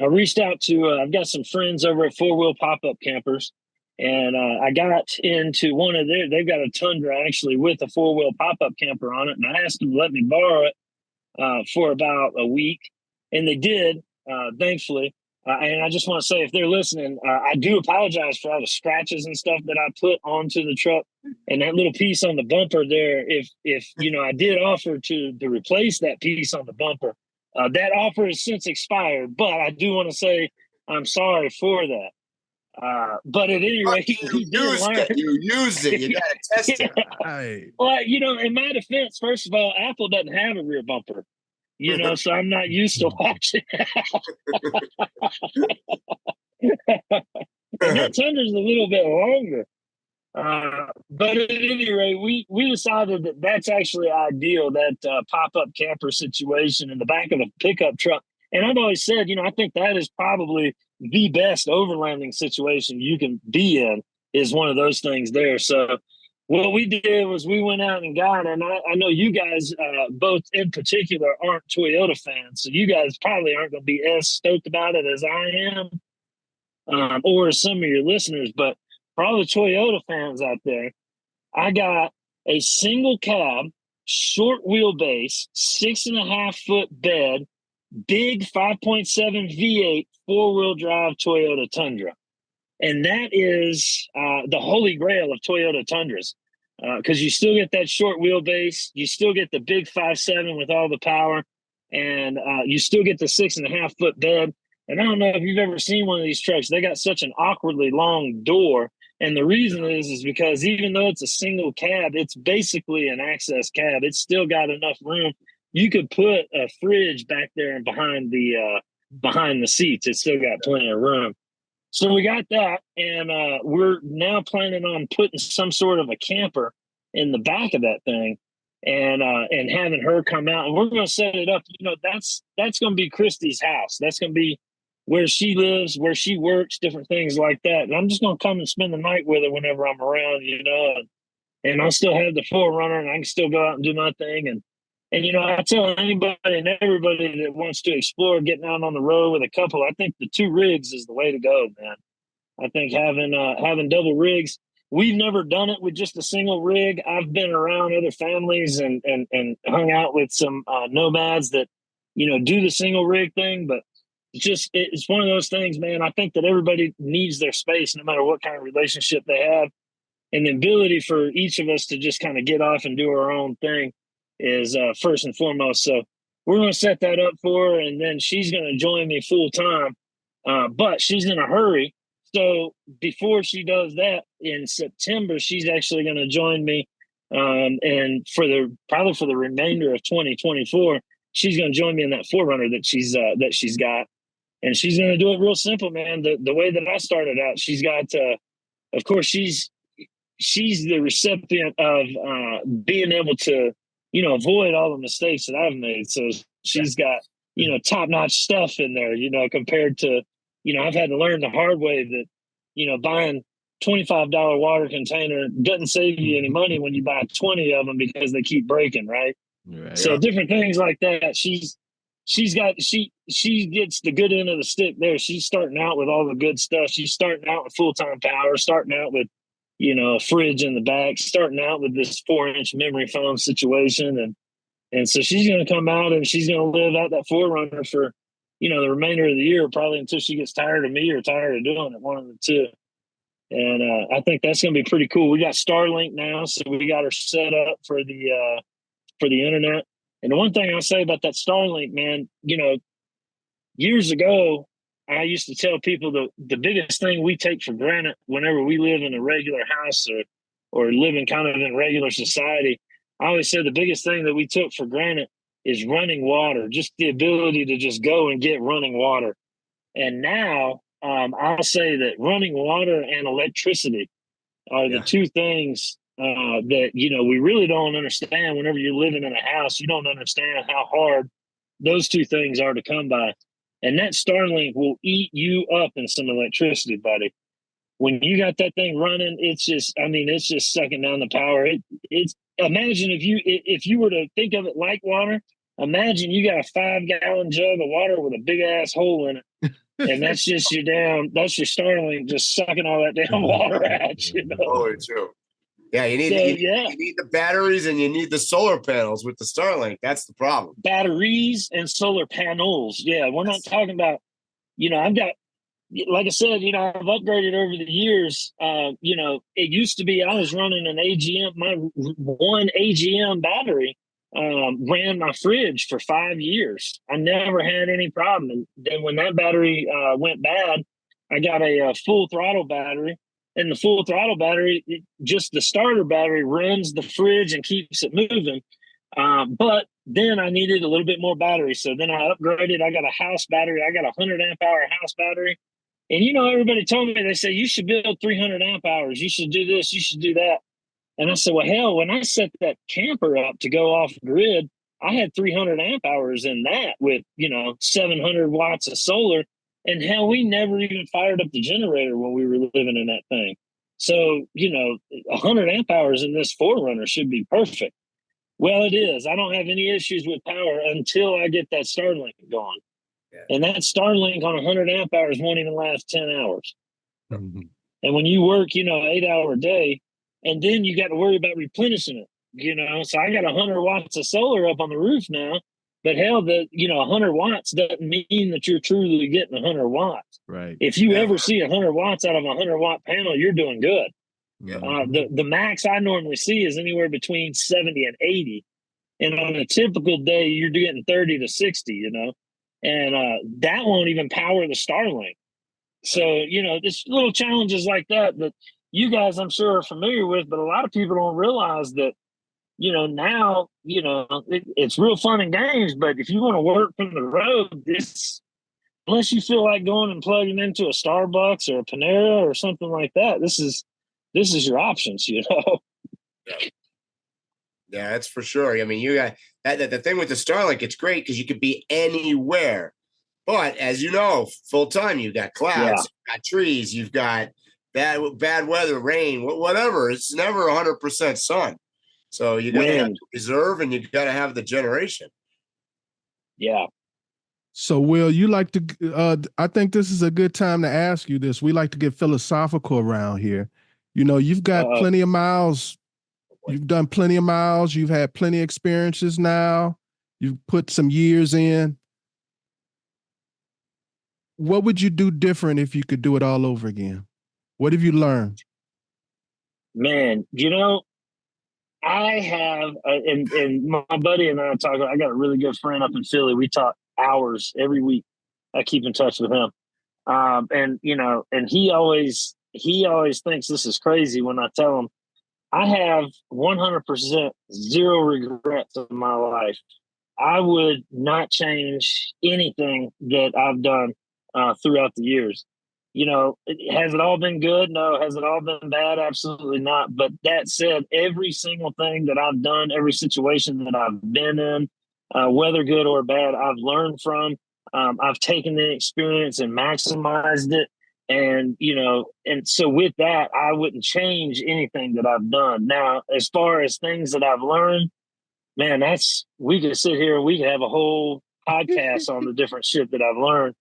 D: I reached out to, I've got some friends over at Four Wheel Pop-Up Campers, and I got into one of they've got a Tundra actually with a 4-wheel pop-up camper on it, and I asked them to let me borrow it for about a week, and they did, thankfully. And I just want to say, if they're listening, I do apologize for all the scratches and stuff that I put onto the truck, and that little piece on the bumper there. If you know, I did offer to replace that piece on the bumper. That offer has since expired, but I do want to say I'm sorry for that. But at any rate,
F: you used it. You got to test it.
E: Hey.
D: Well, you know, in my defense, first of all, Apple doesn't have a rear bumper. You know, so I'm not used to watching. And that Tundra's a little bit longer. But at any rate, we decided that that's actually ideal, that pop-up camper situation in the back of a pickup truck. And I've always said, you know, I think that is probably the best overlanding situation you can be in, is one of those things there. So what we did was we went out and got it. And I know you guys, both in particular, aren't Toyota fans. So you guys probably aren't going to be as stoked about it as I am, or some of your listeners. But for all the Toyota fans out there, I got a single cab, short wheelbase, 6.5-foot bed, big 5.7 V8 4-wheel drive Toyota Tundra. And that is the holy grail of Toyota Tundras, because you still get that short wheelbase, you still get the big 5.7 with all the power, and you still get the 6.5-foot bed. And I don't know if you've ever seen one of these trucks. They got such an awkwardly long door. And the reason is because even though it's a single cab, it's basically an access cab. It's still got enough room. You could put a fridge back there and behind the seats. It's still got plenty of room. So we got that, and we're now planning on putting some sort of a camper in the back of that thing, and having her come out, and we're going to set it up. You know, that's going to be Christy's house. That's going to be where she lives, where she works, different things like that. And I'm just going to come and spend the night with her whenever I'm around, you know, and I'll still have the 4Runner, and I can still go out and do my thing. And you know, I tell anybody and everybody that wants to explore getting out on the road with a couple, I think the 2 rigs is the way to go, man. I think having double rigs, we've never done it with just a single rig. I've been around other families and hung out with some nomads that, you know, do the single rig thing, but it's one of those things, man. I think that everybody needs their space, no matter what kind of relationship they have, and the ability for each of us to just kind of get off and do our own thing is first and foremost. So we're going to set that up for her, and then she's going to join me full time, but she's in a hurry. So before she does that in September, she's actually going to join me, and probably for the remainder of 2024, she's going to join me in that 4Runner that she's got, and she's going to do it real simple, man. The way that I started out, she's got, of course, she's the recipient of being able to, you know, avoid all the mistakes that I've made. So she's got, you know, top-notch stuff in there, you know, compared to, you know, I've had to learn the hard way that, you know, buying $25 water container doesn't save you any money when you buy 20 of them because they keep breaking, right? So different things like that. She gets the good end of the stick there. She's starting out with all the good stuff. She's starting out with full-time power, starting out with, you know, a fridge in the back, starting out with this 4-inch memory foam situation. And so she's going to come out and she's going to live out that 4Runner for, you know, the remainder of the year, probably until she gets tired of me or tired of doing it, one of the two. And I think that's going to be pretty cool. We got STARLINK now, so we got her set up for the internet. And the one thing I'll say about that STARLINK, man, you know, years ago, I used to tell people the biggest thing we take for granted whenever we live in a regular house or living kind of in regular society, I always said the biggest thing that we took for granted is running water, just the ability to just go and get running water. And now I'll say that running water and electricity are the two things that, you know, we really don't understand. Whenever you're living in a house, you don't understand how hard those two things are to come by. And that STARLINK will eat you up in some electricity, buddy. When you got that thing running, it's just sucking down the power. It's imagine if you were to think of it like water, imagine you got a 5-gallon jug of water with a big ass hole in it. And that's just that's your Starlink just sucking all that damn water out, you know.
F: Totally true. Yeah, you need the batteries and you need the solar panels with the Starlink. That's the problem.
D: Batteries and solar panels. Yeah, we're not talking about, I've got, like I said, I've upgraded over the years. It used to be I was running an AGM, my one AGM battery ran my fridge for 5 years. I never had any problem. And then when that battery went bad, I got a full throttle battery. And the full throttle battery, just the starter battery runs the fridge and keeps it moving. But then I needed a little bit more battery. So then I upgraded. I got a house battery. I got a 100 amp hour house battery. And, everybody told me, they say, you should build 300 amp hours. You should do this. You should do that. And I said, well, hell, when I set that camper up to go off grid, I had 300 amp hours in that with, 700 watts of solar. And hell, we never even fired up the generator when we were living in that thing. So, 100 amp hours in this 4Runner should be perfect. Well, it is. I don't have any issues with power until I get that Starlink going. Yeah. And that Starlink on 100 amp hours won't even last 10 hours. Mm-hmm. And when you work, 8-hour day, and then you got to worry about replenishing it, So I got 100 watts of solar up on the roof now, but hell, 100 watts doesn't mean that you're truly getting 100 watts.
E: Right.
D: If you ever see 100 watts out of a 100 watt panel, you're doing good.
F: Yeah.
D: The max I normally see is anywhere between 70 and 80. And on a typical day, you're getting 30 to 60, and that won't even power the Starlink. So, there's little challenges like that you guys, I'm sure, are familiar with, but a lot of people don't realize that, now, it's real fun and games, but if you want to work from the road, unless you feel like going and plugging into a Starbucks or a Panera or something like that, this is your options,
F: Yeah. Yeah, that's for sure. I mean, you got the thing with the Starlink, it's great because you could be anywhere. But as you know, full time, you've got clouds, you've got trees, you've got bad weather, rain, whatever. It's never 100% sun. So you got to have to reserve and you got to have the generation.
D: Yeah.
E: So, Will, you like to, I think this is a good time to ask you this. We like to get philosophical around here. You've got plenty of miles. You've done plenty of miles. You've had plenty of experiences now. You've put some years in. What would you do different if you could do it all over again? What have you learned?
D: Man, I have, and my buddy and I talk, I got a really good friend up in Philly. We talk hours every week. I keep in touch with him. And he always thinks this is crazy when I tell him I have 100% zero regrets in my life. I would not change anything that I've done throughout the years. Has it all been good? No. Has it all been bad? Absolutely not. But that said, every single thing that I've done, every situation that I've been in, whether good or bad, I've learned from. I've taken the experience and maximized it. And, and so with that, I wouldn't change anything that I've done. Now, as far as things that I've learned, man, we could sit here and we could have a whole podcast on the different shit that I've learned.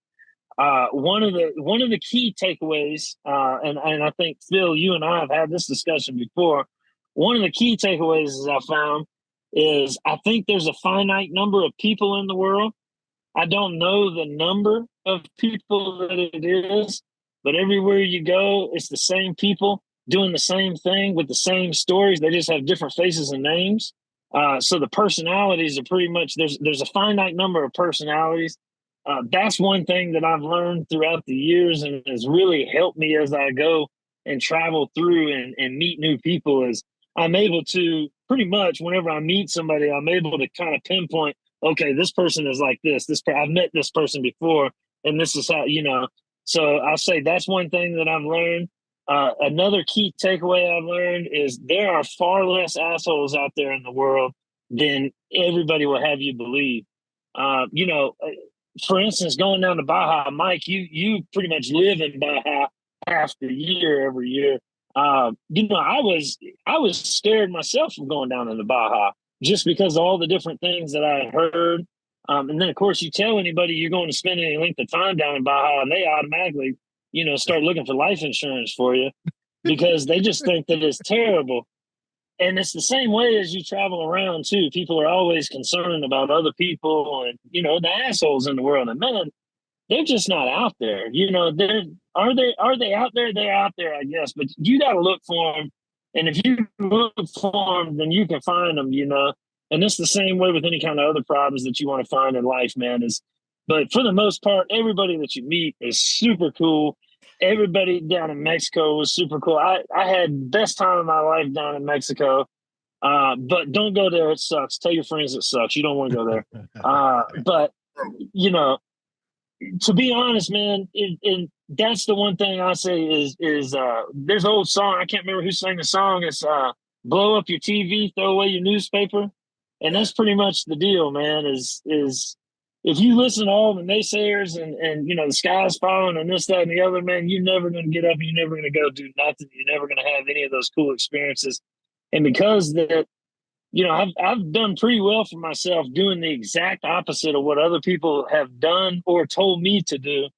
D: One of the key takeaways, and I think, Phil, you and I have had this discussion before. One of the key takeaways I found is I think there's a finite number of people in the world. I don't know the number of people that it is, but everywhere you go, it's the same people doing the same thing with the same stories. They just have different faces and names. So the personalities are pretty much, there's a finite number of personalities. That's one thing that I've learned throughout the years and has really helped me as I go and travel through and meet new people is I'm able to pretty much whenever I meet somebody, I'm able to kind of pinpoint, okay, this person is like this. I've met this person before and this is how, so I'll say that's one thing that I've learned. Another key takeaway I've learned is there are far less assholes out there in the world than everybody will have you believe. For instance, going down to Baja, Mike, you pretty much live in Baja half the year every year. I was scared myself from going down into Baja just because of all the different things that I heard. And then, of course, you tell anybody you're going to spend any length of time down in Baja, and they automatically, start looking for life insurance for you because they just think that it's terrible. And it's the same way as you travel around, too. People are always concerned about other people and, the assholes in the world. And, man, they're just not out there. Are they out there? They're out there, I guess. But you got to look for them. And if you look for them, then you can find them, And it's the same way with any kind of other problems that you want to find in life, man. But for the most part, everybody that you meet is super cool. Everybody down in Mexico was super cool. I had the best time of my life down in Mexico. But don't go there. It sucks. Tell your friends it sucks. You don't want to go there. But, to be honest, man, that's the one thing I say is there's an old song. I can't remember who sang the song. It's blow up your TV, throw away your newspaper. And that's pretty much the deal, man, is if you listen to all the naysayers and the sky's falling and this, that, and the other, man, you're never going to get up and you're never going to go do nothing. You're never going to have any of those cool experiences. And because that, I've done pretty well for myself doing the exact opposite of what other people have done or told me to do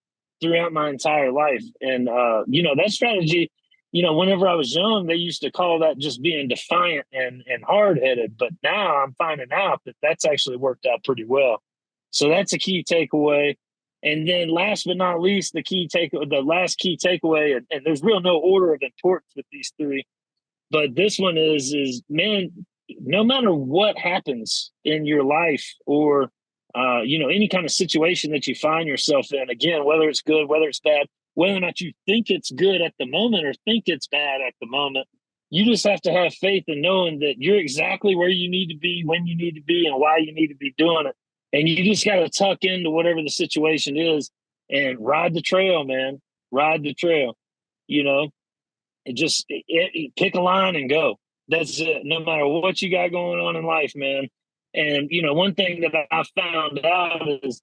D: throughout my entire life. And, that strategy, whenever I was young, they used to call that just being defiant and hard-headed. But now I'm finding out that that's actually worked out pretty well. So that's a key takeaway. And then last but not least, the last key takeaway, and there's real no order of importance with these three, but this one is man, no matter what happens in your life or, any kind of situation that you find yourself in, again, whether it's good, whether it's bad, whether or not you think it's good at the moment or think it's bad at the moment, you just have to have faith in knowing that you're exactly where you need to be, when you need to be, and why you need to be doing it. And you just got to tuck into whatever the situation is and ride the trail, man. Ride the trail, pick a line and go. That's it. No matter what you got going on in life, man. And, one thing that I found out is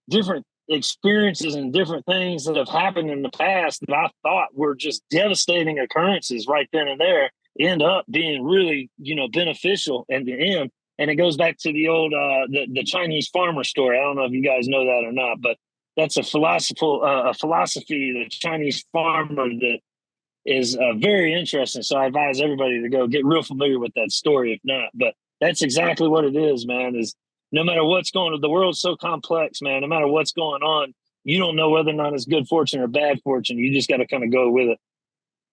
D: different experiences and different things that have happened in the past that I thought were just devastating occurrences right then and there end up being really, beneficial in the end. And it goes back to the old, the Chinese farmer story. I don't know if you guys know that or not, but that's a philosophy, the Chinese farmer that is very interesting. So I advise everybody to go get real familiar with that story, if not. But that's exactly what it is, man, is no matter what's going on, the world's so complex, man, no matter what's going on, you don't know whether or not it's good fortune or bad fortune. You just got to kind of go with it.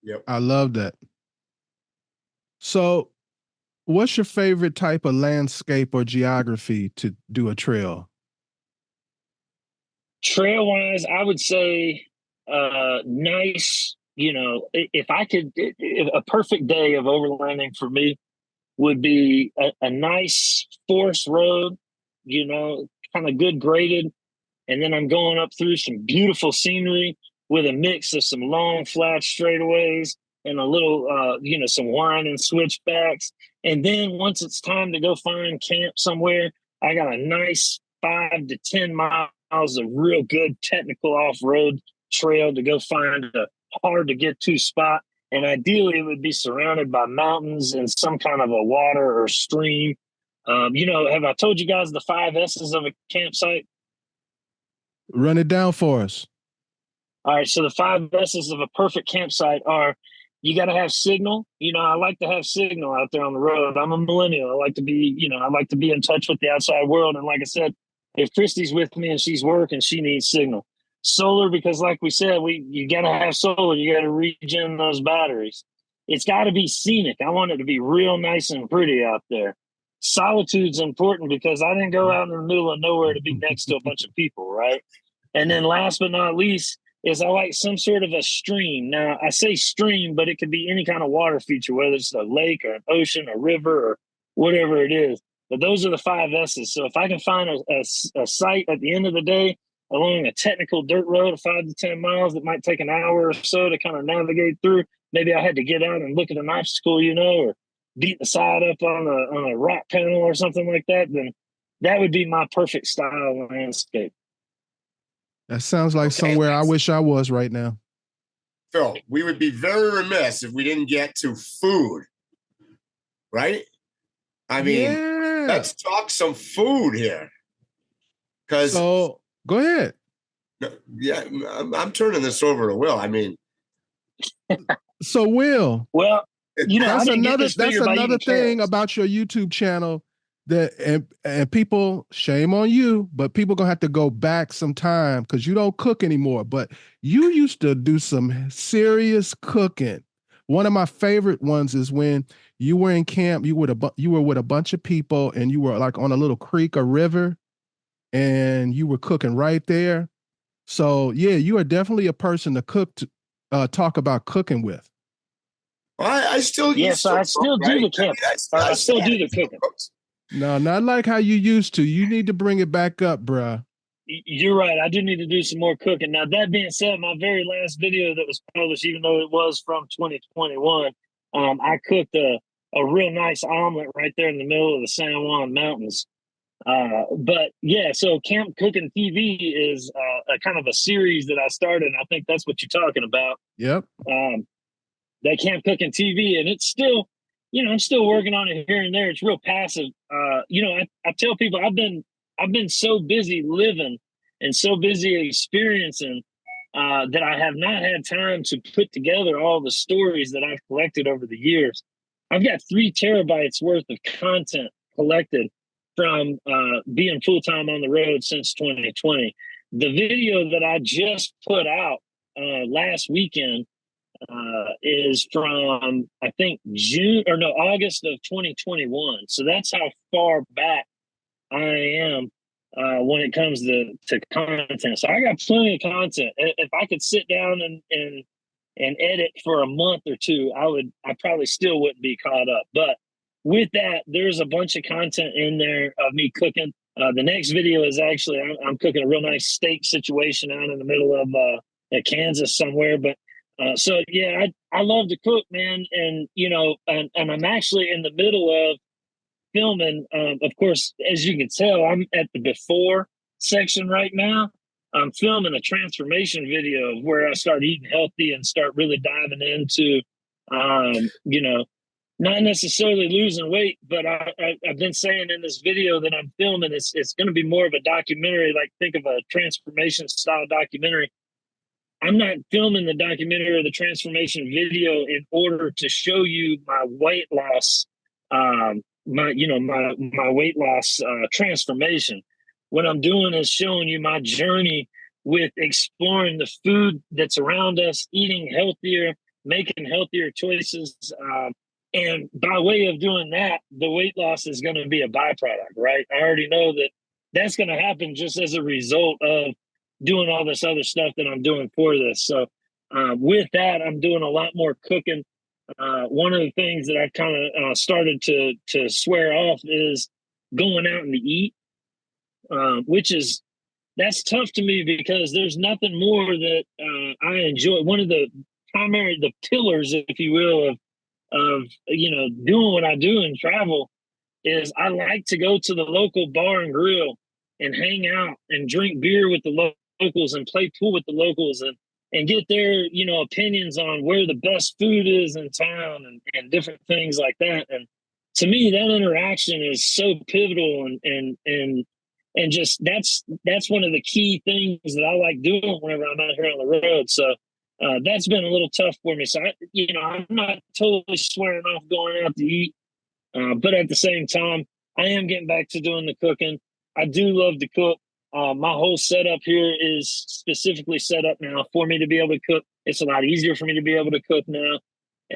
E: Yep. I love that. So what's your favorite type of landscape or geography to do a trail?
D: Trail-wise, I would say nice, if I could, a perfect day of overlanding for me would be a nice forest road, kind of good graded. And then I'm going up through some beautiful scenery with a mix of some long, flat straightaways and a little, some winding switchbacks. And then once it's time to go find camp somewhere, I got a nice 5 to 10 miles of real good technical off-road trail to go find a hard to get to spot. And ideally it would be surrounded by mountains and some kind of a water or stream. Have I told you guys the 5 S's of a campsite?
E: Run it down for us.
D: All right. So the 5 S's of a perfect campsite are, you got to have signal. I like to have signal out there on the road. I'm a millennial. I like to be, I like to be in touch with the outside world. And like I said, if Christy's with me and she's working, she needs signal. Solar, because like we said, you got to have solar. You got to regen those batteries. It's got to be scenic. I want it to be real nice and pretty out there. Solitude's important because I didn't go out in the middle of nowhere to be next to a bunch of people, right? And then last but not least is I like some sort of a stream. Now, I say stream, but it could be any kind of water feature, whether it's a lake or an ocean or river or whatever it is. But those are the 5 S's. So if I can find a site at the end of the day along a technical dirt road of 5 to 10 miles that might take an hour or so to kind of navigate through, maybe I had to get out and look at an obstacle, or beat the side up on a rock panel or something like that, then that would be my perfect style landscape.
E: That sounds like somewhere I wish I was right now.
F: Phil, we would be very remiss if we didn't get to food, right? I mean, Let's talk some food here.
E: So go ahead.
F: Yeah, I'm turning this over to Will. I mean,
E: so Will.
D: Well,
E: that's another thing about your YouTube channel that and people, shame on you, but people gonna have to go back sometime because you don't cook anymore. But you used to do some serious cooking. One of my favorite ones is when you were in camp. You were with a bunch of people, and you were like on a little creek or river, and you were cooking right there. So yeah, you are definitely a person to talk about cooking with.
F: I still do the camp.
D: I still do the cooking.
E: No, not like how you used to. You need to bring it back up, bruh.
D: You're right. I do need to do some more cooking. Now, that being said, my very last video that was published, even though it was from 2021, I cooked a real nice omelet right there in the middle of the San Juan Mountains. But yeah, so Camp Cooking TV is a kind of a series that I started, and I think that's what you're talking about.
E: Yep.
D: That Camp Cooking TV, and it's still, I'm still working on it here and there. It's real passive. I tell people I've been so busy living and so busy experiencing that I have not had time to put together all the stories that I've collected over the years. I've got 3 terabytes worth of content collected from being full-time on the road since 2020. The video that I just put out last weekend is from, I think, August of 2021. So that's how far back I am when it comes to content. So I got plenty of content. If I could sit down and edit for a month or two, I probably still wouldn't be caught up. But with that, there's a bunch of content in there of me cooking. The next video is actually, I'm cooking a real nice steak situation out in the middle of Kansas somewhere. But so yeah, I love to cook, man. And, and I'm actually in the middle of filming. Of course, as you can tell, I'm at the before section right now. I'm filming a transformation video where I start eating healthy and start really diving into, not necessarily losing weight, but I've been saying in this video that I'm filming, it's going to be more of a documentary, like think of a transformation style documentary. I'm not filming the documentary or the transformation video in order to show you my weight loss, my weight loss transformation. What I'm doing is showing you my journey with exploring the food that's around us, eating healthier, making healthier choices. And by way of doing that, the weight loss is going to be a byproduct, right? I already know that that's going to happen just as a result of doing all this other stuff that I'm doing for this. So with that, I'm doing a lot more cooking. One of the things that I kind of started to swear off is going out and to eat, that's tough to me because there's nothing more that I enjoy. One of the pillars, if you will, of doing what I do in travel is I like to go to the local bar and grill and hang out and drink beer with the locals and play pool with the locals and get their opinions on where the best food is in town and different things like that. And to me, that interaction is so pivotal and just that's one of the key things that I like doing whenever I'm out here on the road. So that's been a little tough for me. So I'm not totally swearing off going out to eat, but at the same time, I am getting back to doing the cooking. I do love to cook. My whole setup here is specifically set up now for me to be able to cook. It's a lot easier for me to be able to cook now.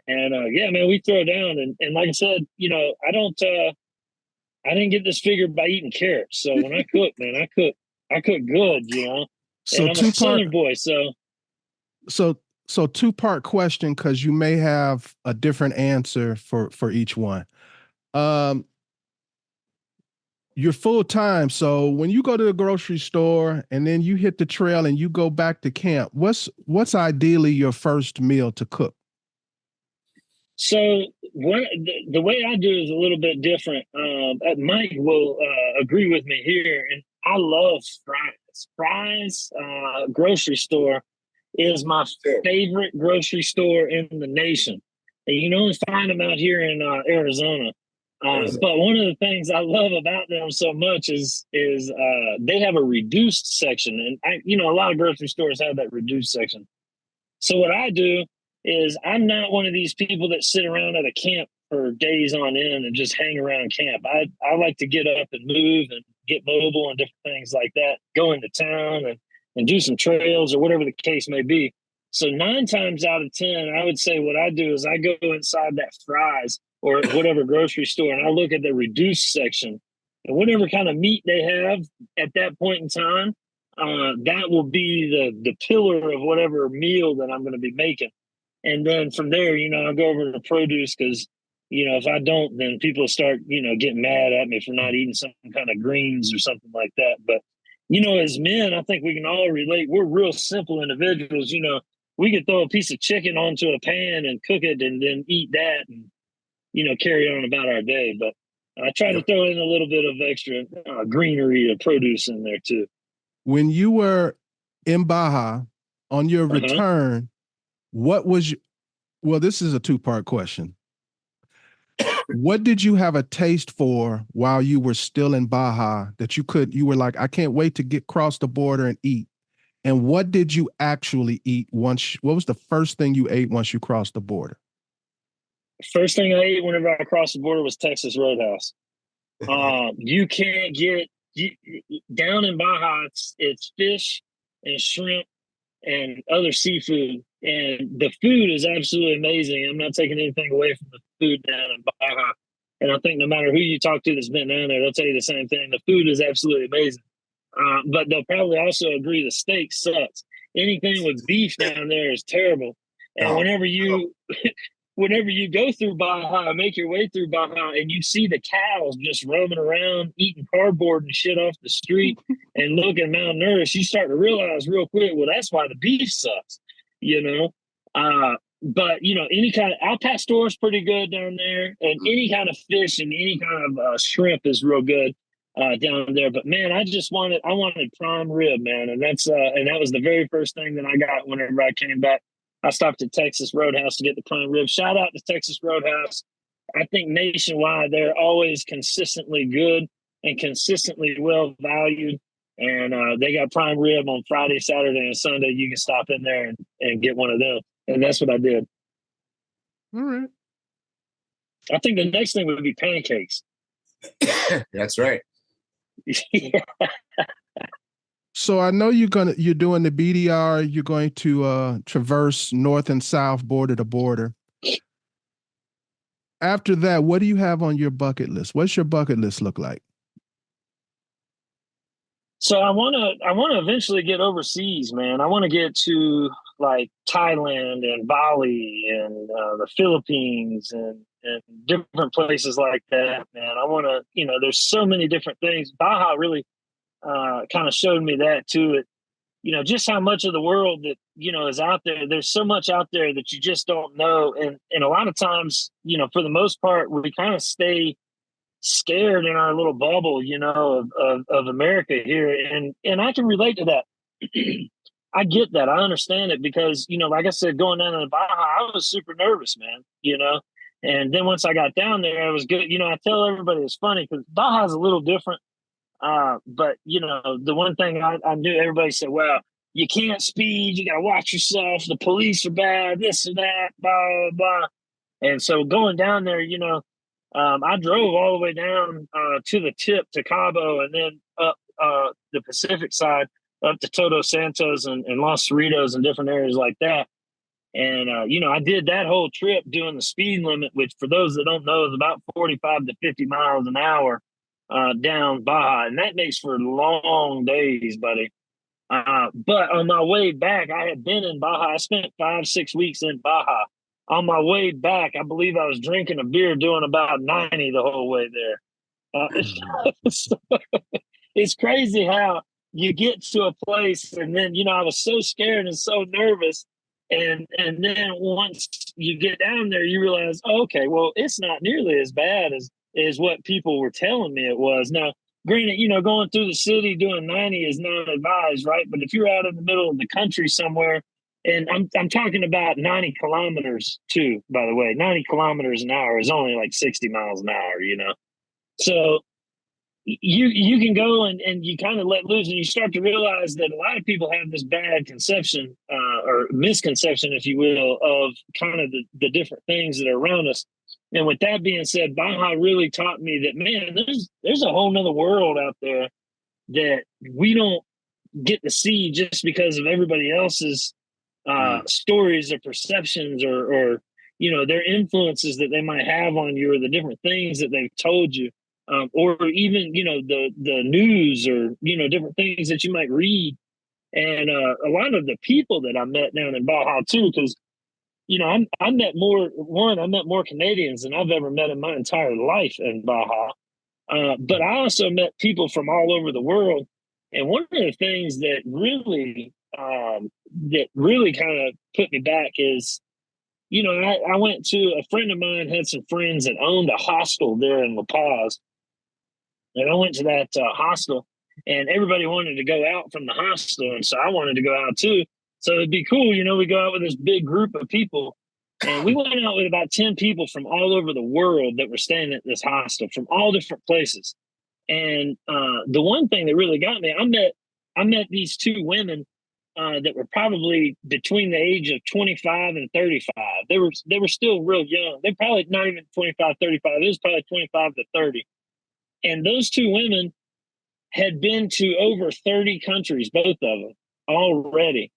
D: And yeah, man, we throw down. And like I said, I didn't get this figured by eating carrots. So when I cook, man, I cook good,
E: So
D: and I'm a Southern boy,
E: So 2-part question, because you may have a different answer for each one. You're full time, so when you go to the grocery store and then you hit the trail and you go back to camp, what's ideally your first meal to cook?
D: So the way I do is a little bit different. Mike will agree with me here, and I love fries. Fries, grocery store is my favorite grocery store in the nation. And you can only find them out here in Arizona. But one of the things I love about them so much is they have a reduced section, and a lot of grocery stores have that reduced section. So what I do is I'm not one of these people that sit around at a camp for days on end and just hang around camp. I like to get up and move and get mobile and different things like that, go into town and do some trails or whatever the case may be. So 9 times out of 10, I would say what I do is I go inside that Fry's or whatever grocery store and I look at the reduced section, and whatever kind of meat they have at that point in time, that will be the pillar of whatever meal that I'm going to be making. And then from there, I'll go over to produce because, if I don't, then people start, getting mad at me for not eating some kind of greens or something like that. But, as men, I think we can all relate. We're real simple individuals. We could throw a piece of chicken onto a pan and cook it and then eat that and, carry on about our day. But I try to throw in a little bit of extra greenery or produce in there too.
E: When you were in Baja on your return, what was this is a 2-part question. What did you have a taste for while you were still in Baja that you were like, I can't wait to get across the border and eat? And what did you actually eat what was the first thing you ate once you crossed the border?
D: First thing I ate whenever I crossed the border was Texas Roadhouse. You can't get down in Baja. It's fish and shrimp and other seafood, and the food is absolutely amazing. I'm not taking anything away from the food down in Baja, and I think no matter who you talk to that's been down there, they'll tell you the same thing. The food is absolutely amazing, but they'll probably also agree the steak sucks. Anything with beef down there is terrible, and whenever you go through Baja, make your way through Baja, and you see the cows just roaming around, eating cardboard and shit off the street and looking malnourished, you start to realize real quick, well, that's why the beef sucks, But, any kind of al pastor is pretty good down there, and any kind of fish and any kind of shrimp is real good down there. But, man, I wanted prime rib, man, and that was the very first thing that I got whenever I came back. I stopped at Texas Roadhouse to get the prime rib. Shout out to Texas Roadhouse. I think nationwide, they're always consistently good and consistently well valued. And they got prime rib on Friday, Saturday, and Sunday. You can stop in there and get one of them. And that's what I did.
E: All right.
D: I think the next thing would be pancakes.
F: That's right.
D: Yeah.
E: So I know you're doing the BDR. You're going to traverse north and south, border to border. After that, what do you have on your bucket list? What's your bucket list look like?
D: So I want to eventually get overseas, man. I want to get to like Thailand and Bali and the Philippines and different places like that, man. I want to, there's so many different things. Baja really kind of showed me that too. Just how much of the world that, is out there. There's so much out there that you just don't know. And a lot of times, for the most part, we kind of stay scared in our little bubble, of America here. And I can relate to that. I get that. I understand it because, like I said, going down to Baja, I was super nervous, man, and then once I got down there, it was good. I tell everybody it's funny because Baja is a little different. But the one thing I knew, everybody said, well, you can't speed, you got to watch yourself. The police are bad, this and that, blah, blah, blah. And so going down there, I drove all the way down to the tip to Cabo and then up the Pacific side up to Todos Santos and Los Cerritos and different areas like that. And, I did that whole trip doing the speed limit, which for those that don't know is about 45 to 50 miles an hour down Baja. And that makes for long days, buddy. But on my way back, I had been in Baja. I spent 5-6 weeks in Baja. On my way back, I believe I was drinking a beer doing about 90 the whole way there. It's crazy how you get to a place and then, I was so scared and so nervous. And then once you get down there, you realize, okay, well, it's not nearly as bad as what people were telling me it was. Now, granted, going through the city doing 90 is not advised, right? But if you're out in the middle of the country somewhere And I'm talking about 90 kilometers too, by the way. 90 kilometers an hour is only like 60 miles an hour, you know? So you can go and you kind of let loose, and you start to realize that a lot of people have this bad conception or misconception, if you will, of kind of the different things that are around us. And with that being said, Baja really taught me that, man, there's a whole nother world out there that we don't get to see just because of everybody else's stories or perceptions or you know, their influences that they might have on you, or the different things that they've told you, or even, you know, the news, or, you know, different things that you might read. And a lot of the people that I met down in Baja too, because, you know, I met more Canadians than I've ever met in my entire life in Baja. But I also met people from all over the world. And one of the things that really kind of put me back is, you know, I went to, a friend of mine had some friends that owned a hostel there in La Paz. And I went to that hostel, and everybody wanted to go out from the hostel. And so I wanted to go out too. So it'd be cool, you know, we go out with this big group of people. And we went out with about 10 people from all over the world that were staying at this hostel from all different places. And the one thing that really got me, I met these two women that were probably between the age of 25 and 35. They were still real young. They're probably not even 25, 35. It was probably 25 to 30. And those two women had been to over 30 countries, both of them, already.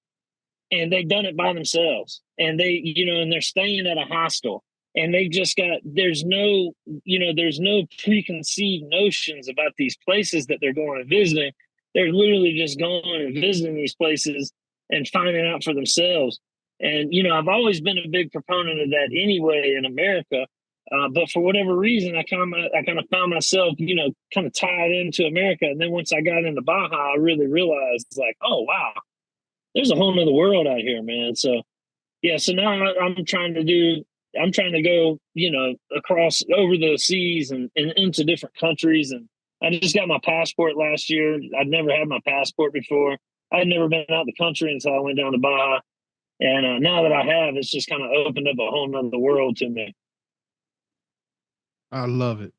D: And they've done it by themselves. And they, you know, and they're staying at a hostel. And they just got, there's no preconceived notions about these places that they're going and visiting. They're literally just going and visiting these places and finding out for themselves. And, you know, I've always been a big proponent of that anyway in America. But for whatever reason, I kind of found myself, you know, kind of tied into America. And then once I got into Baja, I really realized, like, oh, wow, there's a whole nother world out here, man. So, yeah, so now I'm trying to go, you know, across over the seas and into different countries. And I just got my passport last year. I'd never had my passport before. I'd never been out the country until I went down to Baja. And now that I have, it's just kind of opened up a whole nother world to me.
E: I love it.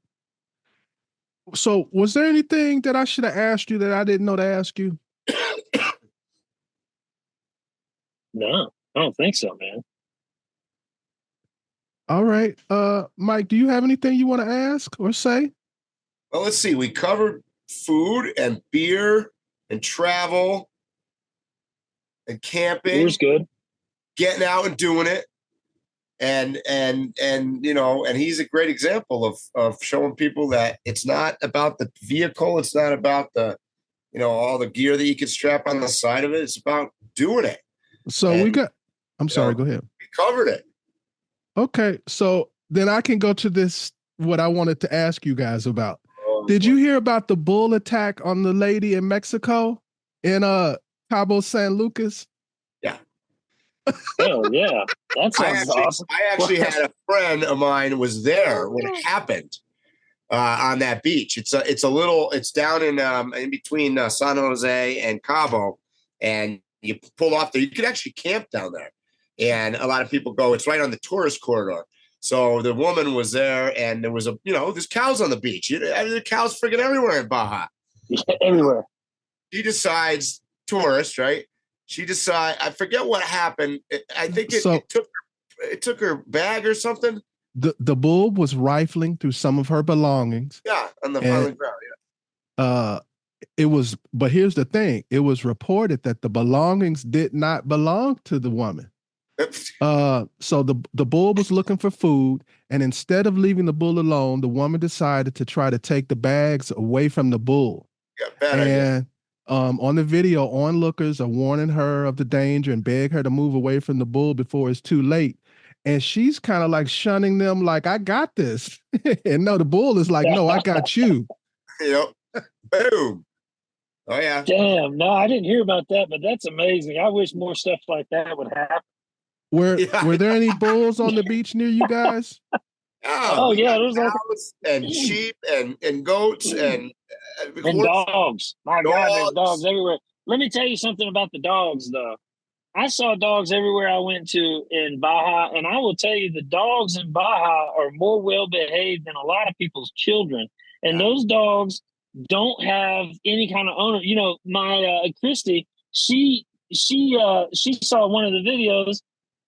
E: So was there anything that I should have asked you that I didn't know to ask you?
D: No, I don't think so, man.
E: All right. Mike, do you have anything you want to ask or say?
F: Well, let's see. We covered food and beer and travel and camping.
D: It was good.
F: Getting out and doing it. And you know, and he's a great example of showing people that it's not about the vehicle. It's not about the, you know, all the gear that you can strap on the side of it. It's about doing it.
E: So I'm sorry, go ahead.
F: We covered it.
E: Okay. So then I can go to this, what I wanted to ask you guys about. Did you hear about the bull attack on the lady in Mexico in Cabo San Lucas?
F: Yeah.
D: Oh yeah, that sounds awesome.
F: I actually had a friend of mine was there when it happened on that beach. It's down in between San Jose and Cabo, and you pull off there. You could actually camp down there, and a lot of people go. It's right on the tourist corridor. So the woman was there, and there was there's cows on the beach. There are cows freaking everywhere in Baja.
D: Yeah, everywhere.
F: She decides, tourist, right? She decided, I forget what happened. I think it took her bag or something.
E: The bull was rifling through some of her belongings.
F: Yeah, on the ground. Yeah.
E: But here's the thing: it was reported that the belongings did not belong to the woman. So the bull was looking for food, and instead of leaving the bull alone, the woman decided to try to take the bags away from the bull.
F: Yeah, bad idea.
E: On the video, onlookers are warning her of the danger and beg her to move away from the bull before it's too late. And she's kind of like shunning them, like, I got this. And no, the bull is like, no, I got you.
F: Yep. Boom. Oh, yeah.
D: Damn. No, I didn't hear about that, but that's amazing. I wish more stuff like that would happen.
E: Were there any bulls on the beach near you guys?
F: Oh
D: yeah, there's
F: cows and sheep and goats and
D: dogs. My God, there's dogs everywhere. Let me tell you something about the dogs, though. I saw dogs everywhere I went to in Baja, and I will tell you, the dogs in Baja are more well behaved than a lot of people's children. And those dogs don't have any kind of owner. You know, my Christy, she saw one of the videos,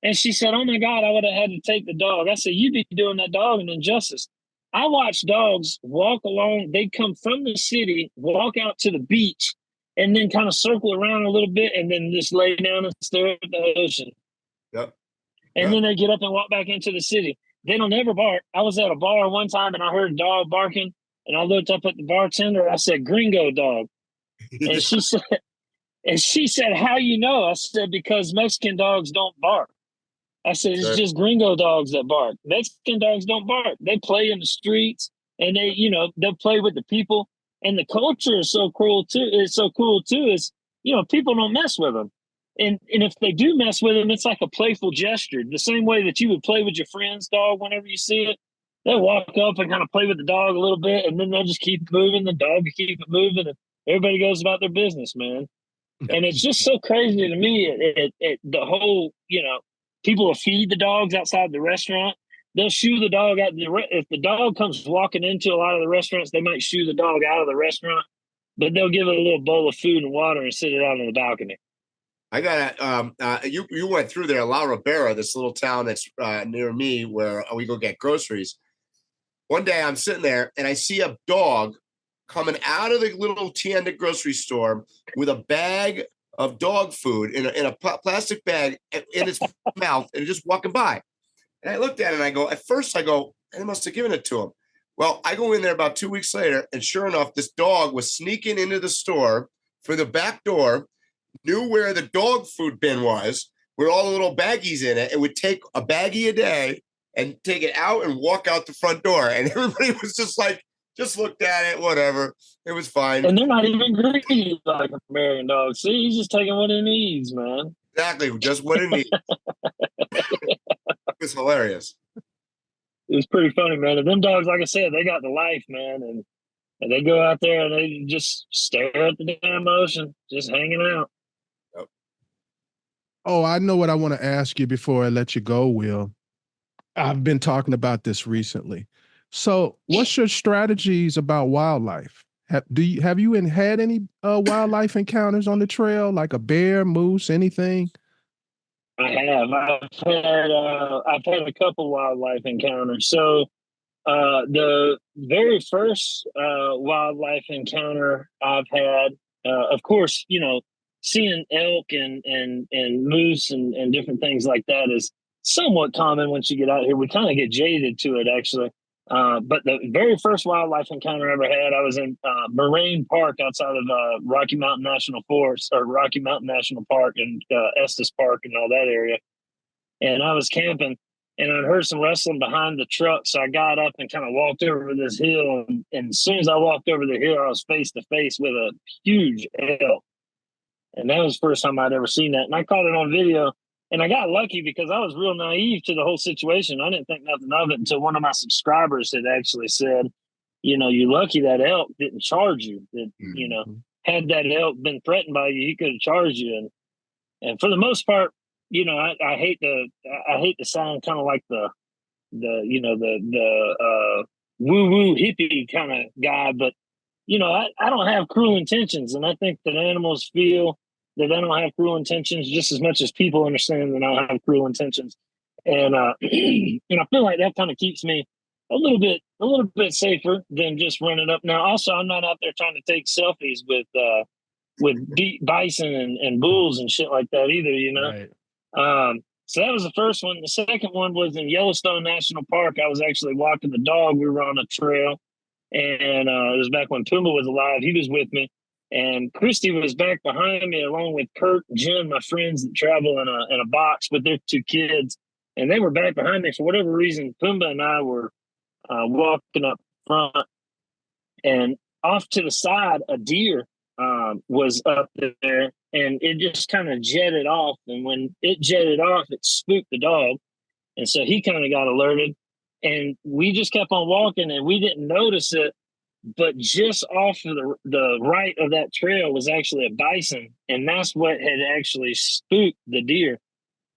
D: and she said, "Oh my God, I would have had to take the dog." I said, "You'd be doing that dog an injustice." I watch dogs walk along. They come from the city, walk out to the beach, and then kind of circle around a little bit, and then just lay down and stare at the ocean.
F: Yep.
D: And then they get up and walk back into the city. They don't ever bark. I was at a bar one time, and I heard a dog barking, and I looked up at the bartender. I said, "Gringo dog," and she said, "How you know?" I said, "Because Mexican dogs don't bark." I said, "It's just gringo dogs that bark. Mexican dogs don't bark. They play in the streets, and they'll play with the people. And the culture is so cool too. Is people don't mess with them. And if they do mess with them, it's like a playful gesture. The same way that you would play with your friend's dog whenever you see it. They'll walk up and kind of play with the dog a little bit, and then they'll just keep moving. The dog will keep it moving, and everybody goes about their business, man. And it's just so crazy to me. The whole, people will feed the dogs outside the restaurant. They'll shoo the dog out. If the dog comes walking into a lot of the restaurants, they might shoo the dog out of the restaurant, but they'll give it a little bowl of food and water and sit it out on the balcony.
F: I got you went through there, La Ribera, this little town that's near me where we go get groceries. One day I'm sitting there and I see a dog coming out of the little tienda grocery store with a bag of dog food in a plastic bag in its mouth and just walking by. And I looked at it and I go, they must have given it to him. Well, I go in there about 2 weeks later, and sure enough, this dog was sneaking into the store through the back door, knew where the dog food bin was, with all the little baggies in it, and would take a baggie a day and take it out and walk out the front door. And everybody was just like, just looked at it, whatever. It was fine.
D: And they're not even greedy like American dogs. See, he's just taking what he needs, man.
F: Exactly, just what it needs. It was hilarious.
D: It was pretty funny, man. And them dogs, like I said, they got the life, man. And they go out there and they just stare at the damn ocean, just hanging out.
F: Yep.
E: Oh, I know what I want to ask you before I let you go, Will. I've been talking about this recently. So what's your strategies about wildlife? Have you had any wildlife encounters on the trail, like a bear, moose, anything?
D: I have. I've had a couple wildlife encounters. So the very first wildlife encounter I've had, of course, seeing elk and moose and different things like that is somewhat common once you get out here. We kind of get jaded to it, actually. But the very first wildlife encounter I ever had, I was in Moraine Park outside of Rocky Mountain National Forest, or Rocky Mountain National Park, and Estes Park and all that area. And I was camping, and I'd heard some rustling behind the truck, so I got up and kind of walked over this hill. And as soon as I walked over the hill, I was face to face with a huge elk. And that was the first time I'd ever seen that. And I caught it on video. And I got lucky because I was real naive to the whole situation. I didn't think nothing of it until one of my subscribers had actually said, you're lucky that elk didn't charge you. That, had that elk been threatened by you, he could have charged you. And for the most part, I hate to sound kind of like the woo-woo hippie kind of guy, but, I don't have cruel intentions. And I think that animals feel that I don't have cruel intentions just as much as people understand that I don't have cruel intentions. And I feel like that kind of keeps me a little bit safer than just running up. Now, also, I'm not out there trying to take selfies with bison and bulls and shit like that either, Right. So that was the first one. The second one was in Yellowstone National Park. I was actually walking the dog. We were on a trail, and it was back when Pumbaa was alive. He was with me. And Christy was back behind me, along with Kurt and Jen, my friends that travel in a box with their two kids. And they were back behind me for whatever reason. Pumbaa and I were walking up front, and off to the side, a deer was up there, and it just kind of jetted off. And when it jetted off, it spooked the dog. And so he kind of got alerted, and we just kept on walking, and we didn't notice it. but just off of the right of that trail was actually a bison, and that's what had actually spooked the deer.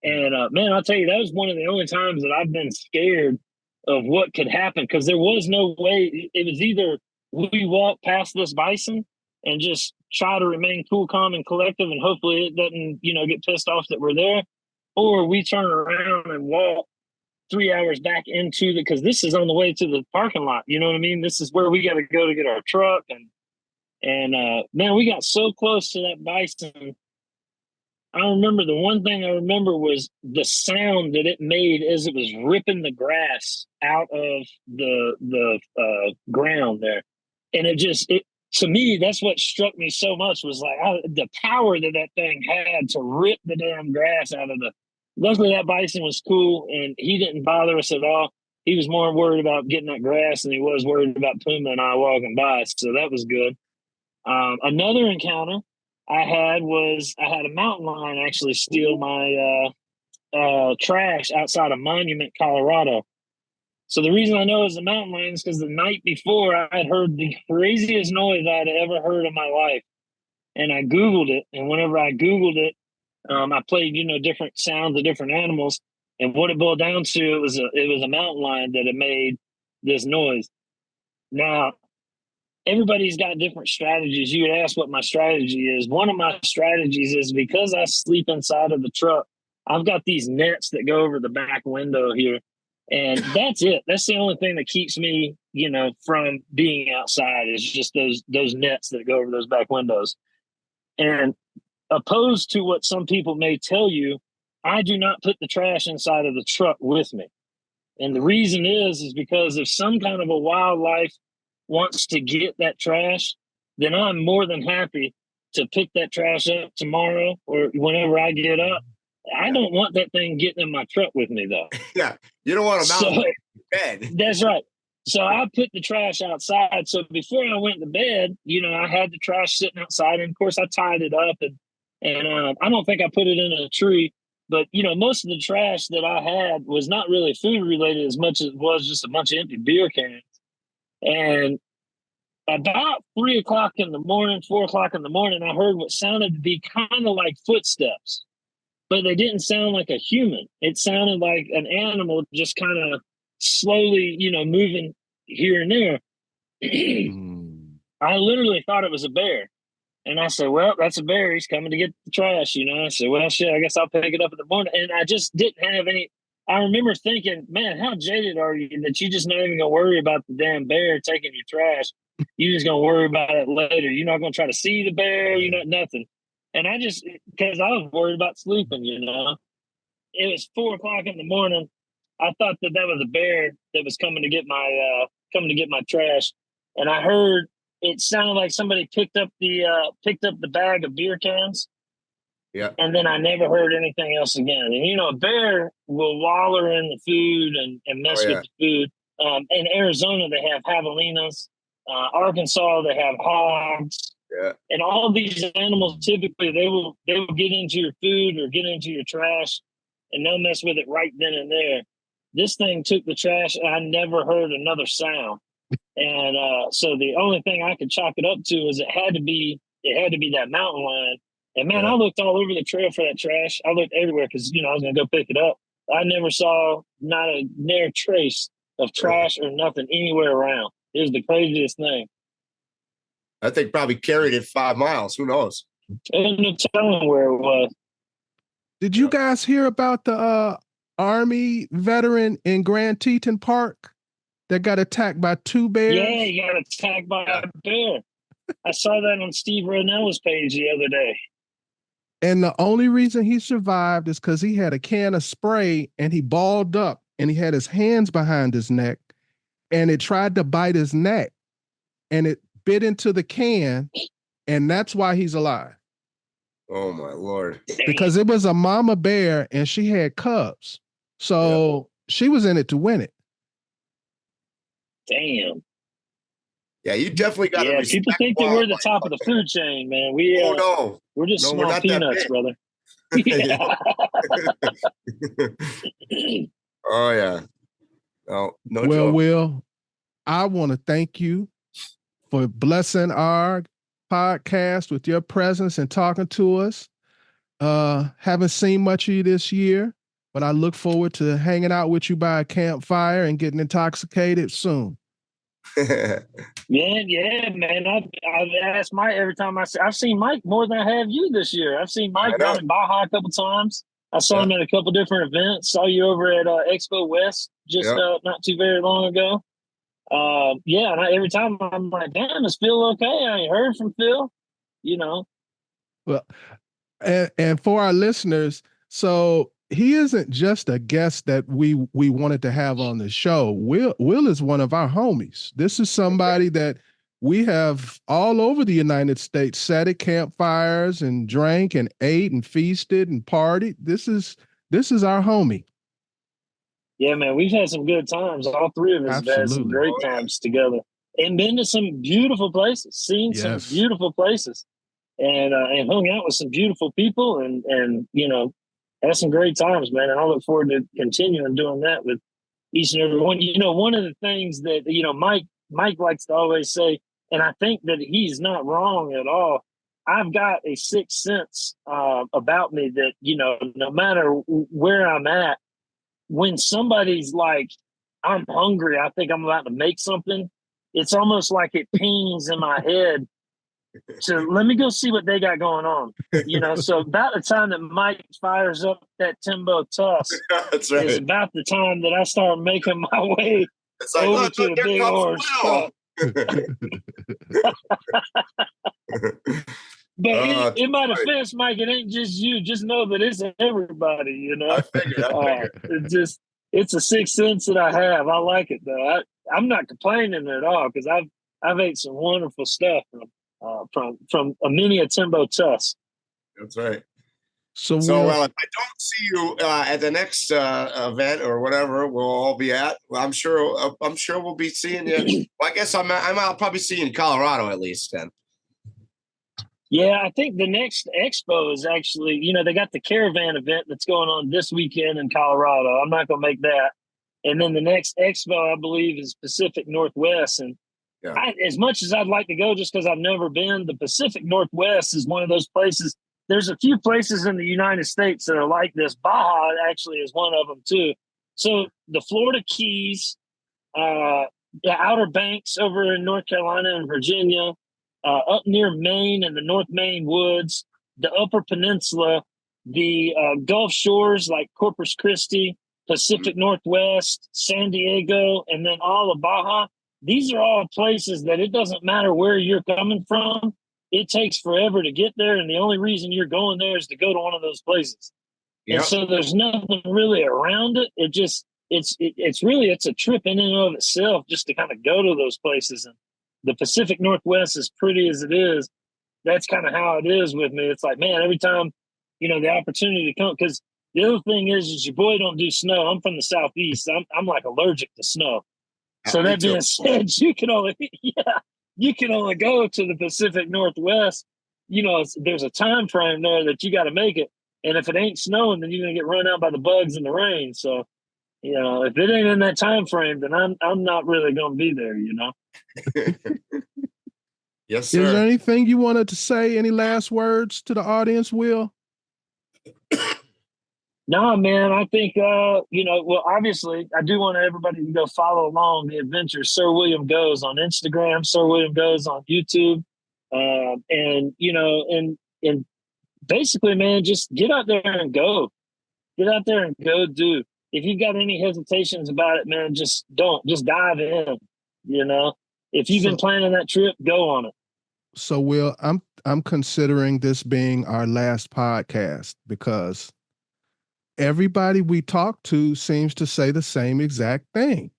D: And man, I'll tell you, that was one of the only times that I've been scared of what could happen, because there was no way. It was either we walk past this bison and just try to remain cool, calm, and collective, and hopefully it doesn't, get pissed off that we're there, or we turn around and walk 3 hours back into because this is on the way to the parking lot. You know what I mean? This is where we got to go to get our truck. And man, we got so close to that bison. I remember the one thing I remember was the sound that it made as it was ripping the grass out of the ground there. And it to me, that's what struck me so much, was like the power that thing had to rip the damn grass out of the. Luckily, that bison was cool, and he didn't bother us at all. He was more worried about getting that grass than he was worried about Puma and I walking by. So that was good. Another encounter I had a mountain lion actually steal my trash outside of Monument, Colorado. So the reason I know it was a mountain lion is because the night before I had heard the craziest noise I had ever heard in my life. And I Googled it. And whenever I Googled it, I played, different sounds of different animals. And what it boiled down to, it was a mountain lion that had made this noise. Now, everybody's got different strategies. You would ask what my strategy is. One of my strategies is, because I sleep inside of the truck, I've got these nets that go over the back window here. And that's it. That's the only thing that keeps me, from being outside, is just those nets that go over those back windows. And opposed to what some people may tell you, I do not put the trash inside of the truck with me. And the reason is because if some kind of a wildlife wants to get that trash, then I'm more than happy to pick that trash up tomorrow or whenever I get up. I don't want that thing getting in my truck with me, though.
F: Yeah, you don't want a mountain lion in bed.
D: That's right. So I put the trash outside. So before I went to bed, I had the trash sitting outside, and of course I tied it up, and I don't think I put it in a tree. But most of the trash that I had was not really food related as much as it was just a bunch of empty beer cans. And about 3 o'clock in the morning, 4 o'clock in the morning, I heard what sounded to be kind of like footsteps, but they didn't sound like a human. It sounded like an animal just kind of slowly, moving here and there. I literally thought it was a bear. And I said, well, that's a bear. He's coming to get the trash, I said, well, shit, I guess I'll pick it up in the morning. And I just didn't have any. I remember thinking, man, how jaded are you that you're just not even going to worry about the damn bear taking your trash? You're just going to worry about it later. You're not going to try to see the bear, nothing. And I just, because I was worried about sleeping, It was 4 o'clock in the morning. I thought that was a bear that was coming to get my trash. And I heard, it sounded like somebody picked up the bag of beer cans.
F: Yeah.
D: And then I never heard anything else again. And a bear will waller in the food and mess with the food. In Arizona, they have javelinas. Arkansas, they have hogs.
F: Yeah. And
D: all these animals, typically, they will get into your food or get into your trash, and they'll mess with it right then and there. This thing took the trash, and I never heard another sound. And so the only thing I could chalk it up to is it had to be that mountain lion. And man, I looked all over the trail for that trash. I looked everywhere because I was gonna go pick it up. I never saw not a near trace of trash or nothing anywhere around. It was the craziest thing.
F: I think probably carried it 5 miles. Who knows?
D: And no telling where it was.
E: Did you guys hear about the Army veteran in Grand Teton Park that got attacked by 2 bears?
D: Yeah, he got attacked by a bear. I saw that on Steve Rinnella's page the other day.
E: And the only reason he survived is because he had a can of spray and he balled up and he had his hands behind his neck and it tried to bite his neck and it bit into the can, and that's why he's alive.
F: Oh my Lord.
E: Because it was a mama bear and she had cubs. So she was in it to win it.
D: Damn.
F: Yeah, you definitely got to
D: people think that we're the top of the food chain, man. We're just small peanuts, brother.
F: Oh yeah. No
E: well,
F: joke.
E: Will, I want to thank you for blessing our podcast with your presence and talking to us. Haven't seen much of you this year, but I look forward to hanging out with you by a campfire and getting intoxicated soon.
D: Yeah, man. I've asked Mike every time I've seen Mike more than I have you this year. I've seen Mike down in Baja a couple times. I saw him at a couple different events. Saw you over at Expo West just not too very long ago. And every time I'm like, damn, is Phil okay? I ain't heard from Phil. You know.
E: Well, and for our listeners, so he isn't just a guest that we wanted to have on the show. Will is one of our homies. This is somebody that we have all over the United States sat at campfires and drank and ate and feasted and partied. This is our homie.
D: Yeah, man, we've had some good times. All three of us have had some great times together and been to some beautiful places, seen some beautiful places, and hung out with some beautiful people and had some great times, man. And I look forward to continuing doing that with each and every one. You know, one of the things that, Mike likes to always say, and I think that he's not wrong at all. I've got a sixth sense about me that, no matter where I'm at, when somebody's like, I'm hungry, I think I'm about to make something, it's almost like it pings in my head to let me go see what they got going on. So about the time that Mike fires up that Timbo Tusk,
F: that's right,
D: is about the time that I start making my way over to the big orange truck. But in my defense, Mike, it ain't just you. Just know that it's everybody,
F: I figured.
D: It's a sixth sense that I have. I like it though. I'm not complaining at all because I've ate some wonderful stuff from a mini Timbo Tusk.
F: That's right.
E: So
F: if I don't see you at the next event or whatever we'll all be at, I'm sure we'll be seeing you. Well, I guess I'll probably see you in Colorado at least then.
D: Yeah, I think the next expo is actually, they got the caravan event that's going on this weekend in Colorado. I'm not going to make that. And then the next expo, I believe, is Pacific Northwest. And as much as I'd like to go just because I've never been, the Pacific Northwest is one of those places. There's a few places in the United States that are like this. Baja actually is one of them too. So the Florida Keys, the Outer Banks over in North Carolina and Virginia, up near Maine and the North Maine woods, the Upper Peninsula, the Gulf Shores like Corpus Christi, Pacific Northwest, San Diego, and then all of Baja. These are all places that it doesn't matter where you're coming from. It takes forever to get there, and the only reason you're going there is to go to one of those places. Yep. And so there's nothing really around it. It's a trip in and of itself just to kind of go to those places. And the Pacific Northwest, as pretty as it is, that's kind of how it is with me. It's like, man, every time, the opportunity to come, because the other thing is your boy don't do snow. I'm from the Southeast. I'm like allergic to snow. So that being said, you can only go to the Pacific Northwest. There's a time frame there that you got to make it. And if it ain't snowing, then you're going to get run out by the bugs and the rain. So, if it ain't in that time frame, then I'm not really going to be there,
F: Yes, sir.
E: Is there anything you wanted to say? Any last words to the audience, Will?
D: No, man, I think, obviously, I do want everybody to go follow along the adventure Sir William Goes on Instagram, Sir William Goes on YouTube. And basically, man, just get out there and go. Get out there and go do. If you've got any hesitations about it, man, just don't. Just dive in, If you've been planning that trip, go on it.
E: So, Will, I'm considering this being our last podcast because everybody we talk to seems to say the same exact thing.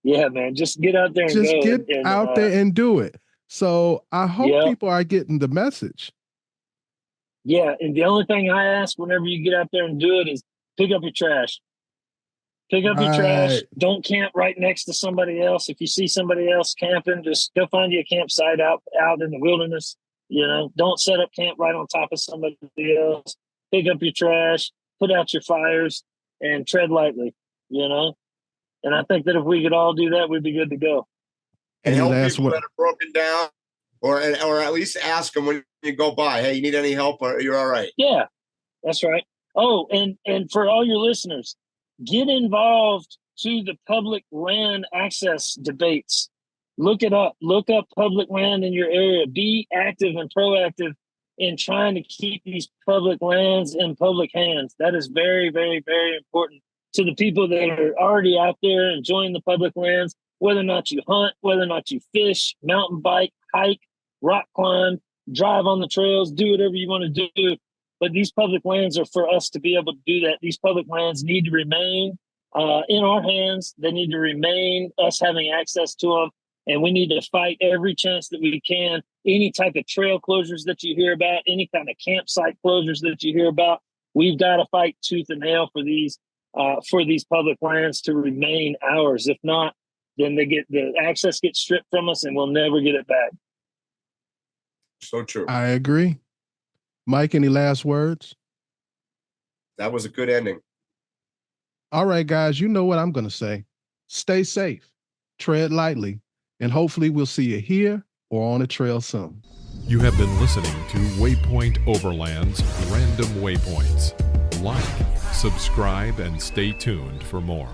D: Yeah, man, just get out there and
E: just
D: go.
E: Just get out there and do it. So I hope people are getting the message.
D: Yeah, and the only thing I ask whenever you get out there and do it is pick up your trash. Pick up your trash. Don't camp right next to somebody else. If you see somebody else camping, just go find you a campsite out in the wilderness. Don't set up camp right on top of somebody else. Pick up your trash, put out your fires, and tread lightly, And I think that if we could all do that, we'd be good to go.
F: And help people that are broken down, or at least ask them when you go by, hey, you need any help, or you're all right.
D: Yeah, that's right. Oh, and for all your listeners, get involved to the public land access debates. Look it up. Look up public land in your area. Be active and proactive in trying to keep these public lands in public hands. That is very, very, very important to the people that are already out there enjoying the public lands, whether or not you hunt, whether or not you fish, mountain bike, hike, rock climb, drive on the trails, do whatever you want to do. But these public lands are for us to be able to do that. These public lands need to remain in our hands. They need to remain us having access to them. And we need to fight every chance that we can. Any type of trail closures that you hear about, any kind of campsite closures that you hear about, we've got to fight tooth and nail for these public lands to remain ours. If not, then the access gets stripped from us and we'll never get it back.
F: So true.
E: I agree. Mike, any last words?
F: That was a good ending.
E: All right, guys, you know what I'm going to say. Stay safe, tread lightly, and hopefully we'll see you here or on a trail soon.
B: You have been listening to Waypoint Overland's Random Waypoints. Like, subscribe, and stay tuned for more.